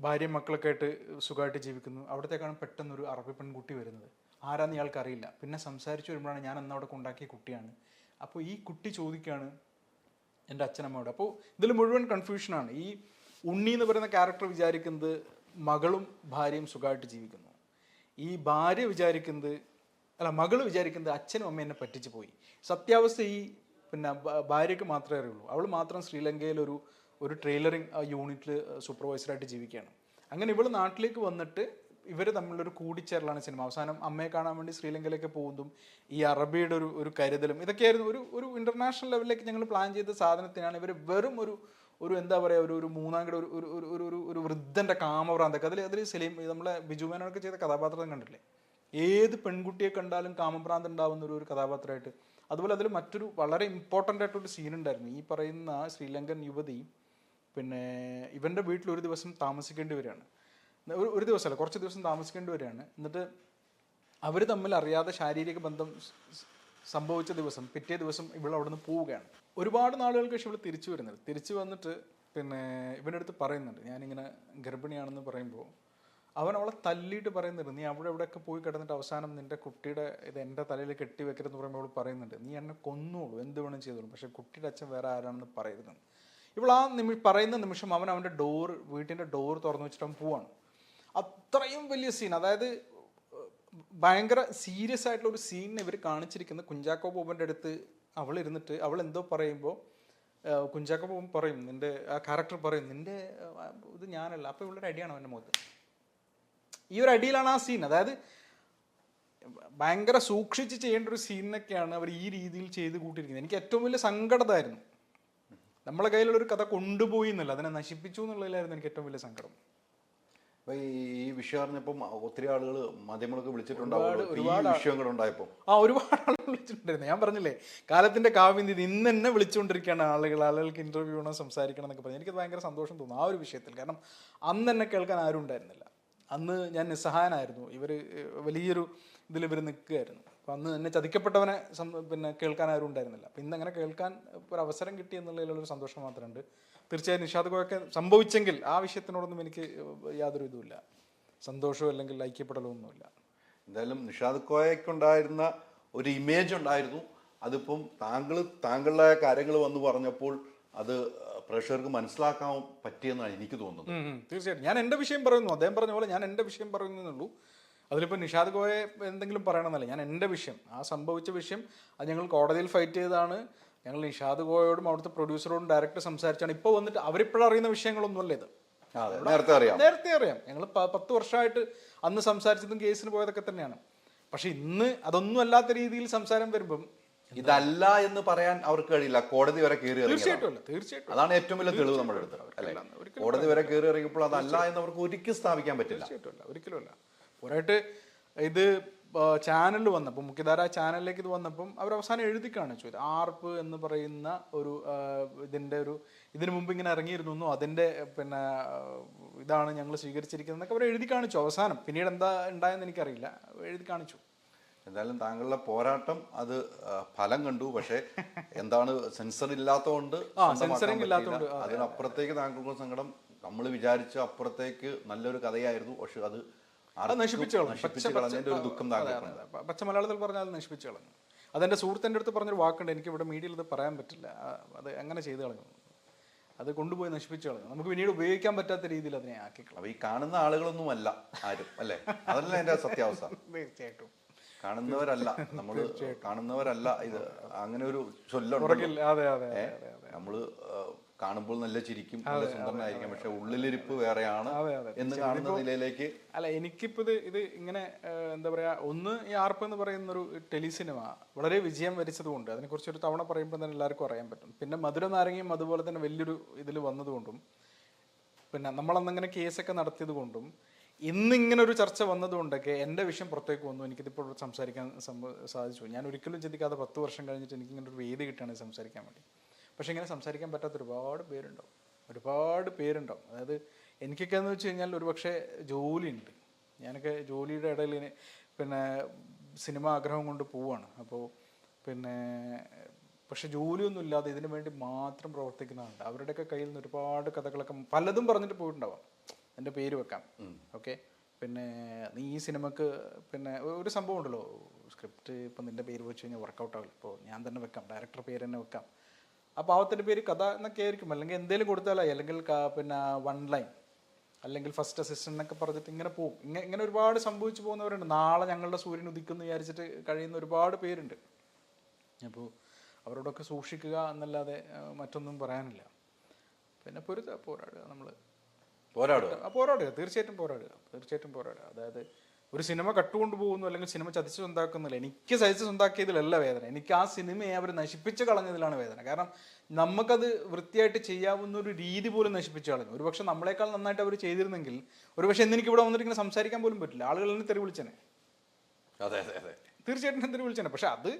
ഭാര്യയും മക്കളൊക്കെ ആയിട്ട് സുഖമായിട്ട് ജീവിക്കുന്നു. അവിടത്തേക്കാണ് പെട്ടെന്നൊരു അറബി പെൺകുട്ടി വരുന്നത്. ആരാന്ന് ഇയാൾക്ക് അറിയില്ല. പിന്നെ സംസാരിച്ചു വരുമ്പോഴാണ് ഞാൻ അന്ന് അവിടെ കൊണ്ടാക്കിയ കുട്ടിയാണ്. അപ്പോൾ ഈ കുട്ടി ചോദിക്കുകയാണ് എൻ്റെ അച്ഛനമ്മയോട്. അപ്പോൾ ഇതിൽ മുഴുവൻ കൺഫ്യൂഷനാണ്. ഈ ഉണ്ണി എന്ന് പറയുന്ന ക്യാരക്ടർ വിചാരിക്കുന്നത് മകളും ഭാര്യയും സുഖമായിട്ട് ജീവിക്കുന്നു. ഈ ഭാര്യ വിചാരിക്കുന്നത് മകൾ വിചാരിക്കുന്നത് അച്ഛനും അമ്മ എന്നെ പറ്റിച്ച് പോയി. സത്യാവസ്ഥ ഈ പിന്നെ ഭാര്യയ്ക്ക് മാത്രമേ അറിയുള്ളൂ. അവൾ മാത്രം ശ്രീലങ്കയിൽ ഒരു ട്രെയിലറിങ് യൂണിറ്റിൽ സൂപ്പർവൈസറായിട്ട് ജീവിക്കുകയാണ്. അങ്ങനെ ഇവൾ നാട്ടിലേക്ക് വന്നിട്ട് ഇവർ തമ്മിലൊരു കൂടിച്ചേരലാണ് സിനിമ. അവസാനം അമ്മയെ കാണാൻ വേണ്ടി ശ്രീലങ്കയിലേക്ക് പോകുന്നതും ഈ അറബിയുടെ ഒരു കരുതലും ഇതൊക്കെയായിരുന്നു. ഒരു ഇന്റർനാഷണൽ ലെവലിലേക്ക് ഞങ്ങൾ പ്ലാൻ ചെയ്ത സാധനത്തിനാണ് ഇവർ വെറും ഒരു എന്താ പറയുക ഒരു മൂന്നാംകിട ഒരു വൃദ്ധൻ്റെ കാമഭ്രാന്തൊക്കെ അതിൽ സലീം നമ്മളെ ബിജു മേനോനൊക്കെ ചെയ്ത കഥാപാത്രം കണ്ടില്ലേ? ഏത് പെൺകുട്ടിയെ കണ്ടാലും കാമഭ്രാന്ത് ഉണ്ടാവുന്ന ഒരു കഥാപാത്രമായിട്ട്. അതുപോലെ അതിൽ മറ്റൊരു വളരെ ഇമ്പോർട്ടൻ്റ് ആയിട്ടൊരു സീൻ ഉണ്ടായിരുന്നു. ഈ പറയുന്ന ശ്രീലങ്കൻ യുവതി പിന്നെ ഇവൻ്റെ വീട്ടിൽ ഒരു ദിവസം താമസിക്കേണ്ടി വരികയാണ്. ഒരു ദിവസമല്ല, കുറച്ച് ദിവസം താമസിക്കേണ്ടി വരികയാണ്. എന്നിട്ട് അവർ തമ്മിൽ അറിയാതെ ശാരീരിക ബന്ധം സംഭവിച്ച ദിവസം പിറ്റേ ദിവസം ഇവൾ അവിടെ നിന്ന് പോവുകയാണ്. ഒരുപാട് നാളുകൾക്ക് ശേഷം ഇവൾ തിരിച്ചു വരുന്നത്. തിരിച്ചു വന്നിട്ട് പിന്നെ ഇവൻ്റെ അടുത്ത് പറയുന്നുണ്ട് ഞാനിങ്ങനെ ഗർഭിണിയാണെന്ന് പറയുമ്പോൾ അവൻ അവളെ തല്ലിയിട്ട് പറയുന്നുണ്ട് നീ അവിടെ എവിടെയൊക്കെ പോയി കിടന്നിട്ട് അവസാനം നിൻ്റെ കുട്ടിയുടെ ഇത് എൻ്റെ തലയിൽ കെട്ടി വെക്കരുതെന്ന് പറയുമ്പോൾ അവൾ പറയുന്നുണ്ട് നീ എന്നെ കൊന്നോളൂ, എന്ത് വേണം ചെയ്തോളൂ, പക്ഷേ കുട്ടിയുടെ അച്ഛൻ വേറെ ആരാണെന്ന് പറയരുത്. ഇവൾ ആ പറയുന്ന നിമിഷം അവൻ അവൻ്റെ വീട്ടിൻ്റെ ഡോർ തുറന്നു വെച്ചിട്ട് അവൻ പോവാണ്. അത്രയും വലിയ സീൻ, അതായത് ഭയങ്കര സീരിയസ് ആയിട്ടുള്ള ഒരു സീനിനെ ഇവർ കാണിച്ചിരിക്കുന്നത്. കുഞ്ചാക്കോ ബോബൻ്റെ അടുത്ത് അവൾ ഇരുന്നിട്ട് അവൾ എന്തോ പറയുമ്പോൾ കുഞ്ചാക്കോ ബോബൻ പറയും നിൻ്റെ ആ ക്യാരക്ടർ പറയും നിൻ്റെ ഇത് ഞാനല്ല. അപ്പോൾ ഇവളുടെ അടിയാണ് അവൻ്റെ മുഖത്ത്. ഈ ഒരു അടിയിലാണ് ആ സീൻ. അതായത് ഭയങ്കര സൂക്ഷിച്ച് ചെയ്യേണ്ട ഒരു സീനൊക്കെയാണ് അവർ ഈ രീതിയിൽ ചെയ്ത് കൂട്ടിയിരിക്കുന്നത്. എനിക്ക് ഏറ്റവും വലിയ സങ്കടമായിരുന്നു. നമ്മളെ കയ്യിലുള്ളൊരു കഥ കൊണ്ടുപോയി എന്നല്ല, അതിനെ നശിപ്പിച്ചു എന്നുള്ളതിലായിരുന്നു എനിക്ക് ഏറ്റവും വലിയ സങ്കടം. അപ്പൊ ഈ വിഷയം അറിഞ്ഞപ്പം ഒത്തിരി ആളുകൾ മാധ്യമങ്ങളൊക്കെ വിളിച്ചിട്ടുണ്ടാവും. ഒരുപാട് ആളുകൾ വിളിച്ചിട്ടുണ്ടായിരുന്നു. ഞാൻ പറഞ്ഞില്ലേ കാലത്തിന്റെ കാവ്യം ഇന്ന് തന്നെ വിളിച്ചുകൊണ്ടിരിക്കുകയാണ് ആളുകൾക്ക് ഇന്റർവ്യൂ ചെയ്യണം, സംസാരിക്കണം എന്നൊക്കെ പറഞ്ഞു. എനിക്കത് ഭയങ്കര സന്തോഷം തോന്നുന്നു ആ ഒരു വിഷയത്തിൽ. കാരണം അന്ന് എന്നെ കേൾക്കാൻ ആരും ഉണ്ടായിരുന്നില്ല. അന്ന് ഞാൻ നിസ്സഹായനായിരുന്നു. ഇവർ വലിയൊരു ഇതിൽ ഇവർ നിൽക്കുകയായിരുന്നു. അപ്പം അന്ന് എന്നെ ചതിക്കപ്പെട്ടവനെ പിന്നെ കേൾക്കാൻ ആരും ഉണ്ടായിരുന്നില്ല. അപ്പം ഇന്നങ്ങനെ കേൾക്കാൻ ഒരു അവസരം കിട്ടി എന്നുള്ളതിലുള്ളൊരു സന്തോഷം മാത്രമുണ്ട്. തീർച്ചയായും നിഷാദ് കോയൊക്കെ സംഭവിച്ചെങ്കിൽ ആ വിഷയത്തിനോടൊന്നും എനിക്ക് യാതൊരു ഇതുമില്ല, സന്തോഷവും അല്ലെങ്കിൽ ഐക്യപ്പെടലോ ഒന്നുമില്ല. എന്തായാലും നിഷാദ് കോയക്കുണ്ടായിരുന്ന ഒരു ഇമേജ് ഉണ്ടായിരുന്നു. അതിപ്പം താങ്കളുടെ കാര്യങ്ങൾ വന്ന് പറഞ്ഞപ്പോൾ അത് പ്രേക്ഷകർക്ക് മനസ്സിലാക്കാൻ പറ്റിയെന്നാണ് എനിക്ക് തോന്നുന്നത്. തീർച്ചയായിട്ടും ഞാൻ എൻ്റെ വിഷയം പറയുന്നു, അദ്ദേഹം പറഞ്ഞ പോലെ ഞാൻ എൻ്റെ വിഷയം പറയുന്നുള്ളൂ. അതിലിപ്പോൾ നിഷാദ് കോയെ എന്തെങ്കിലും പറയണമെന്നല്ല, ഞാൻ എൻ്റെ വിഷയം, ആ സംഭവിച്ച വിഷയം അത് ഞങ്ങൾ കോടതിയിൽ ഫൈറ്റ് ചെയ്തതാണ്. ഞങ്ങൾ നിഷാദ് കോയോടും അവിടുത്തെ പ്രൊഡ്യൂസറോടും ഡയറക്റ്റ് സംസാരിച്ചാണ്. ഇപ്പോൾ വന്നിട്ട് അവരിപ്പോഴറിയുന്ന വിഷയങ്ങളൊന്നുമല്ല ഇത്, നേരത്തെ അറിയാം. ഞങ്ങൾ 10 വർഷമായിട്ട് അന്ന് സംസാരിച്ചതും കേസിന് പോയതൊക്കെ തന്നെയാണ്. പക്ഷെ ഇന്ന് അതൊന്നും അല്ലാത്ത രീതിയിൽ സംസാരം വരുമ്പം ഇതല്ല എന്ന് പറയാൻ അവർക്ക് കഴിയില്ല. കോടതി വരെ കയറി തീർച്ചയായിട്ടും അതാണ് ഏറ്റവും വലിയ തെളിവ് നമ്മുടെ അടുത്ത് അല്ലേ. കോടതി വരെ കയറി ഇറങ്ങിയപ്പോൾ അതല്ല എന്ന് അവർക്ക് ഒരിക്കലും സ്ഥാപിക്കാൻ പറ്റില്ല. ഒരിക്കലുമല്ല. പോരായിട്ട് ഇത് ചാനലിൽ വന്നപ്പോൾ മുഖ്യധാര ചാനലിലേക്ക് ഇത് വന്നപ്പം അവർ അവസാനം എഴുതി കാണിച്ചു ഇത് ആർപ്പ് എന്ന് പറയുന്ന ഒരു ഇതിനു മുമ്പ് ഇങ്ങനെ ഇറങ്ങിയിരുന്നു, അതിൻ്റെ പിന്നെ ഇതാണ് ഞങ്ങൾ സ്വീകരിച്ചിരിക്കുന്നത് എന്നൊക്കെ അവർ എഴുതി കാണിച്ചു. അവസാനം പിന്നീട് എന്താ ഉണ്ടായെന്ന് എനിക്കറിയില്ല, എഴുതി കാണിച്ചു. എന്തായാലും താങ്കളുടെ പോരാട്ടം അത് ഫലം കണ്ടു. പക്ഷെ എന്താണ് സെൻസർ ഇല്ലാത്തതുകൊണ്ട് അതിനപ്പുറത്തേക്ക് താങ്കൾക്ക് സങ്കടം. നമ്മൾ വിചാരിച്ച അപ്പുറത്തേക്ക് നല്ലൊരു കഥയായിരുന്നു, പക്ഷെ അത് നശിപ്പിച്ചു കളഞ്ഞതിന്റെ ഒരു ദുഃഖം താങ്കൾ പച്ച മലയാളത്തിൽ പറഞ്ഞാൽ നശിപ്പിച്ചു കളഞ്ഞു. അതെന്റെ സുഹൃത്തിൻ്റെ അടുത്ത് പറഞ്ഞൊരു വാക്കുണ്ട്, എനിക്ക് ഇവിടെ മീഡിയയിൽ ഇത് പറയാൻ പറ്റില്ല, അത് അങ്ങനെ ചെയ്തു കളഞ്ഞു, അത് കൊണ്ടുപോയി നശിപ്പിച്ചു കളഞ്ഞു. നമുക്ക് പിന്നീട് ഉപയോഗിക്കാൻ പറ്റാത്ത രീതിയിൽ അതിനെ ആക്കിക്കളഞ്ഞു. ഈ കാണുന്ന ആളുകളൊന്നും അല്ല ആരും അല്ലേ, അതല്ല എന്റെ സത്യാവസ്ഥ. തീർച്ചയായിട്ടും കാണുന്നവരല്ല നമ്മൾ, കാണുന്നവരല്ല ഇത്, അങ്ങനെ ഒരു ചൊല്ലുണ്ട്. നമ്മള് കാണുമ്പോൾ നല്ല ചിരിക്കും, നല്ല സുന്ദരനായിരിക്കും, പക്ഷെ ഉള്ളിലിരിപ്പ് വേറെയാണ് എന്ന് കാണുന്ന നിലയിലേക്ക്. അല്ല എനിക്കിപ്പോ ഇത് ഇങ്ങനെ എന്താ പറയാ, ഒന്ന് ഈ ആർപ്പ് എന്ന് പറയുന്ന ഒരു ടെലിസിനിമ വളരെ വിജയം വരിച്ചതുകൊണ്ട് അതിനെക്കുറിച്ച് ഒരു തവണ പറയുമ്പോൾ തന്നെ എല്ലാവർക്കും അറിയാൻ പറ്റും. പിന്നെ മധുര നാരങ്ങയും അതുപോലെ തന്നെ വലിയൊരു ഇതിൽ വന്നതുകൊണ്ടും പിന്നെ നമ്മളന്നങ്ങനെ കേസൊക്കെ നടത്തിയത് കൊണ്ടും ഇന്നിങ്ങനെ ഒരു ചർച്ച വന്നതുകൊണ്ടൊക്കെ എൻ്റെ വിഷയം പുറത്തേക്ക് വന്നു. എനിക്കിതിപ്പോൾ സംസാരിക്കാൻ സാധിച്ചു. ഞാൻ ഒരിക്കലും ചിന്തിക്കാതെ 10 വർഷം കഴിഞ്ഞിട്ട് എനിക്കിങ്ങനെ ഒരു വേദി കിട്ടുകയാണെങ്കിൽ സംസാരിക്കാൻ വേണ്ടി. പക്ഷെ ഇങ്ങനെ സംസാരിക്കാൻ പറ്റാത്ത ഒരുപാട് പേരുണ്ടാവും. അതായത് എനിക്കൊക്കെ എന്ന് വെച്ച് കഴിഞ്ഞാൽ ഒരു പക്ഷേ ജോലിയുണ്ട്. ഞാനൊക്കെ ജോലിയുടെ ഇടയിൽ പിന്നെ സിനിമ ആഗ്രഹം കൊണ്ട് പോവാണ്. അപ്പോൾ പിന്നെ പക്ഷെ ജോലിയൊന്നും ഇല്ലാതെ ഇതിനു വേണ്ടി മാത്രം പ്രവർത്തിക്കുന്നവരുണ്ട്. അവരുടെയൊക്കെ കയ്യിൽ നിന്ന് ഒരുപാട് കഥകളൊക്കെ പലതും പറഞ്ഞിട്ട് പോയിട്ടുണ്ടാവാം, എൻ്റെ പേര് വെക്കാം, ഓക്കെ, പിന്നെ നീ ഈ സിനിമക്ക് പിന്നെ ഒരു സംഭവം ഉണ്ടല്ലോ, സ്ക്രിപ്റ്റ് ഇപ്പം നിൻ്റെ പേര് വെച്ച് കഴിഞ്ഞാൽ വർക്കൗട്ട് ആവില്ല, ഇപ്പോൾ ഞാൻ തന്നെ വെക്കാം, ഡയറക്ടർ പേര് തന്നെ വെക്കാം, ആ പാവത്തിൻ്റെ പേര് കഥ എന്നൊക്കെ ആയിരിക്കും, അല്ലെങ്കിൽ എന്തെങ്കിലും കൊടുത്താലായി, അല്ലെങ്കിൽ പിന്നെ 1 ലൈൻ, അല്ലെങ്കിൽ ഫസ്റ്റ് അസിസ്റ്റൻ്റ് എന്നൊക്കെ പറഞ്ഞിട്ട് ഇങ്ങനെ പോകും. ഇങ്ങനെ ഒരുപാട് സംഭവിച്ചു പോകുന്നവരുണ്ട്. നാളെ ഞങ്ങളുടെ സൂര്യൻ ഉദിക്കുന്നു വിചാരിച്ചിട്ട് കഴിയുന്ന ഒരുപാട് പേരുണ്ട്. അപ്പോൾ അവരോടൊക്കെ സൂക്ഷിക്കുക എന്നല്ലാതെ മറ്റൊന്നും പറയാനില്ല. പിന്നെ പോരാടുക, നമ്മൾ പോരാടുക, തീർച്ചയായിട്ടും പോരാടുക. അതായത് ഒരു സിനിമ കട്ടുകൊണ്ട് പോകുന്നു, അല്ലെങ്കിൽ സിനിമ ചതിച്ച് സ്വന്താക്കുന്നില്ല. എനിക്ക് ചതിച്ച് സ്വന്താക്കിയതിലല്ല വേദന, എനിക്ക് ആ സിനിമയെ അവർ നശിപ്പിച്ച് കളഞ്ഞതിലാണ് വേദന. കാരണം നമുക്കത് വൃത്തിയായിട്ട് ചെയ്യാവുന്ന ഒരു രീതി പോലും നശിപ്പിച്ച് കളഞ്ഞു. ഒരുപക്ഷെ നമ്മളെക്കാൾ നന്നായിട്ട് അവർ ചെയ്തിരുന്നെങ്കിൽ ഒരുപക്ഷെ എനിക്ക് ഇവിടെ വന്നിട്ട് ഇങ്ങനെ സംസാരിക്കാൻ പോലും പറ്റില്ല, ആളുകൾ എന്നെ തെറി വിളിച്ചേനെ. അതെ, തീർച്ചയായിട്ടും തെറി വിളിച്ചേനെ. പക്ഷെ അത്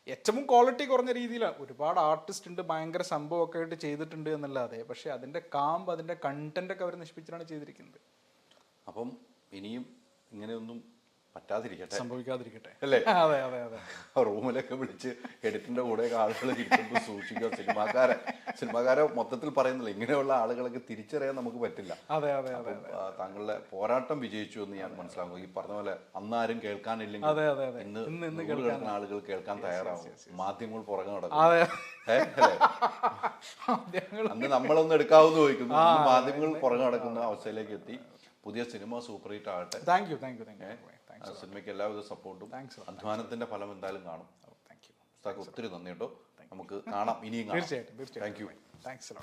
ഏറ്റവും ക്വാളിറ്റി കുറഞ്ഞ രീതിയിലാണ്. ഒരുപാട് ആർട്ടിസ്റ്റ് ഉണ്ട്, ഭയങ്കര സംഭവമൊക്കെ ആയിട്ട് ചെയ്തിട്ടുണ്ട് എന്നല്ലാതെ, പക്ഷെ അതിൻ്റെ കാമ്പ്, അതിൻ്റെ കണ്ടന്റ് അവർ നശിപ്പിച്ചിട്ടാണ് ചെയ്തിരിക്കുന്നത്. അപ്പം ഇനിയും ഇങ്ങനെയൊന്നും പറ്റാതിരിക്കട്ടെ, സംഭവിക്കാതിരിക്കട്ടെ, അല്ലേ? അതെ. റൂമിലൊക്കെ വിളിച്ച് എഡിറ്റിന്റെ കൂടെ ആളുകൾ ഇരിക്കുമ്പോൾ സൂക്ഷിക്കുക. സിനിമാക്കാരെ മൊത്തത്തിൽ പറയുന്നില്ല, ഇങ്ങനെയുള്ള ആളുകളൊക്കെ തിരിച്ചറിയാൻ നമുക്ക് പറ്റില്ല. അതെ. താങ്കളുടെ പോരാട്ടം വിജയിച്ചു എന്ന് ഞാൻ മനസ്സിലാക്കും. ഈ പറഞ്ഞ പോലെ അന്നാരും കേൾക്കാനില്ലെങ്കിൽ ഇന്ന് കേൾക്കുന്ന ആളുകൾ കേൾക്കാൻ തയ്യാറാവും. മാധ്യമങ്ങൾ പുറകെ നടക്കും. അന്ന് നമ്മളൊന്ന് എടുക്കാവുന്ന ചോദിക്കുന്നു, മാധ്യമങ്ങൾ പുറകെ നടക്കുന്ന അവസ്ഥയിലേക്ക് എത്തി. പുതിയ സിനിമ സൂപ്പർ ഹിറ്റ് ആകട്ടെ. Thank you. സിനിമയ്ക്ക് എല്ലാവിധ സപ്പോർട്ടും. അധ്വാനത്തിന്റെ ഫലം എന്തായാലും കാണും. ഒത്തിരി നന്ദി കേട്ടോ. നമുക്ക് കാണാം, ഇനിയും കാണാം. തീർച്ചയായിട്ടും. Thank you. താങ്ക്സ്.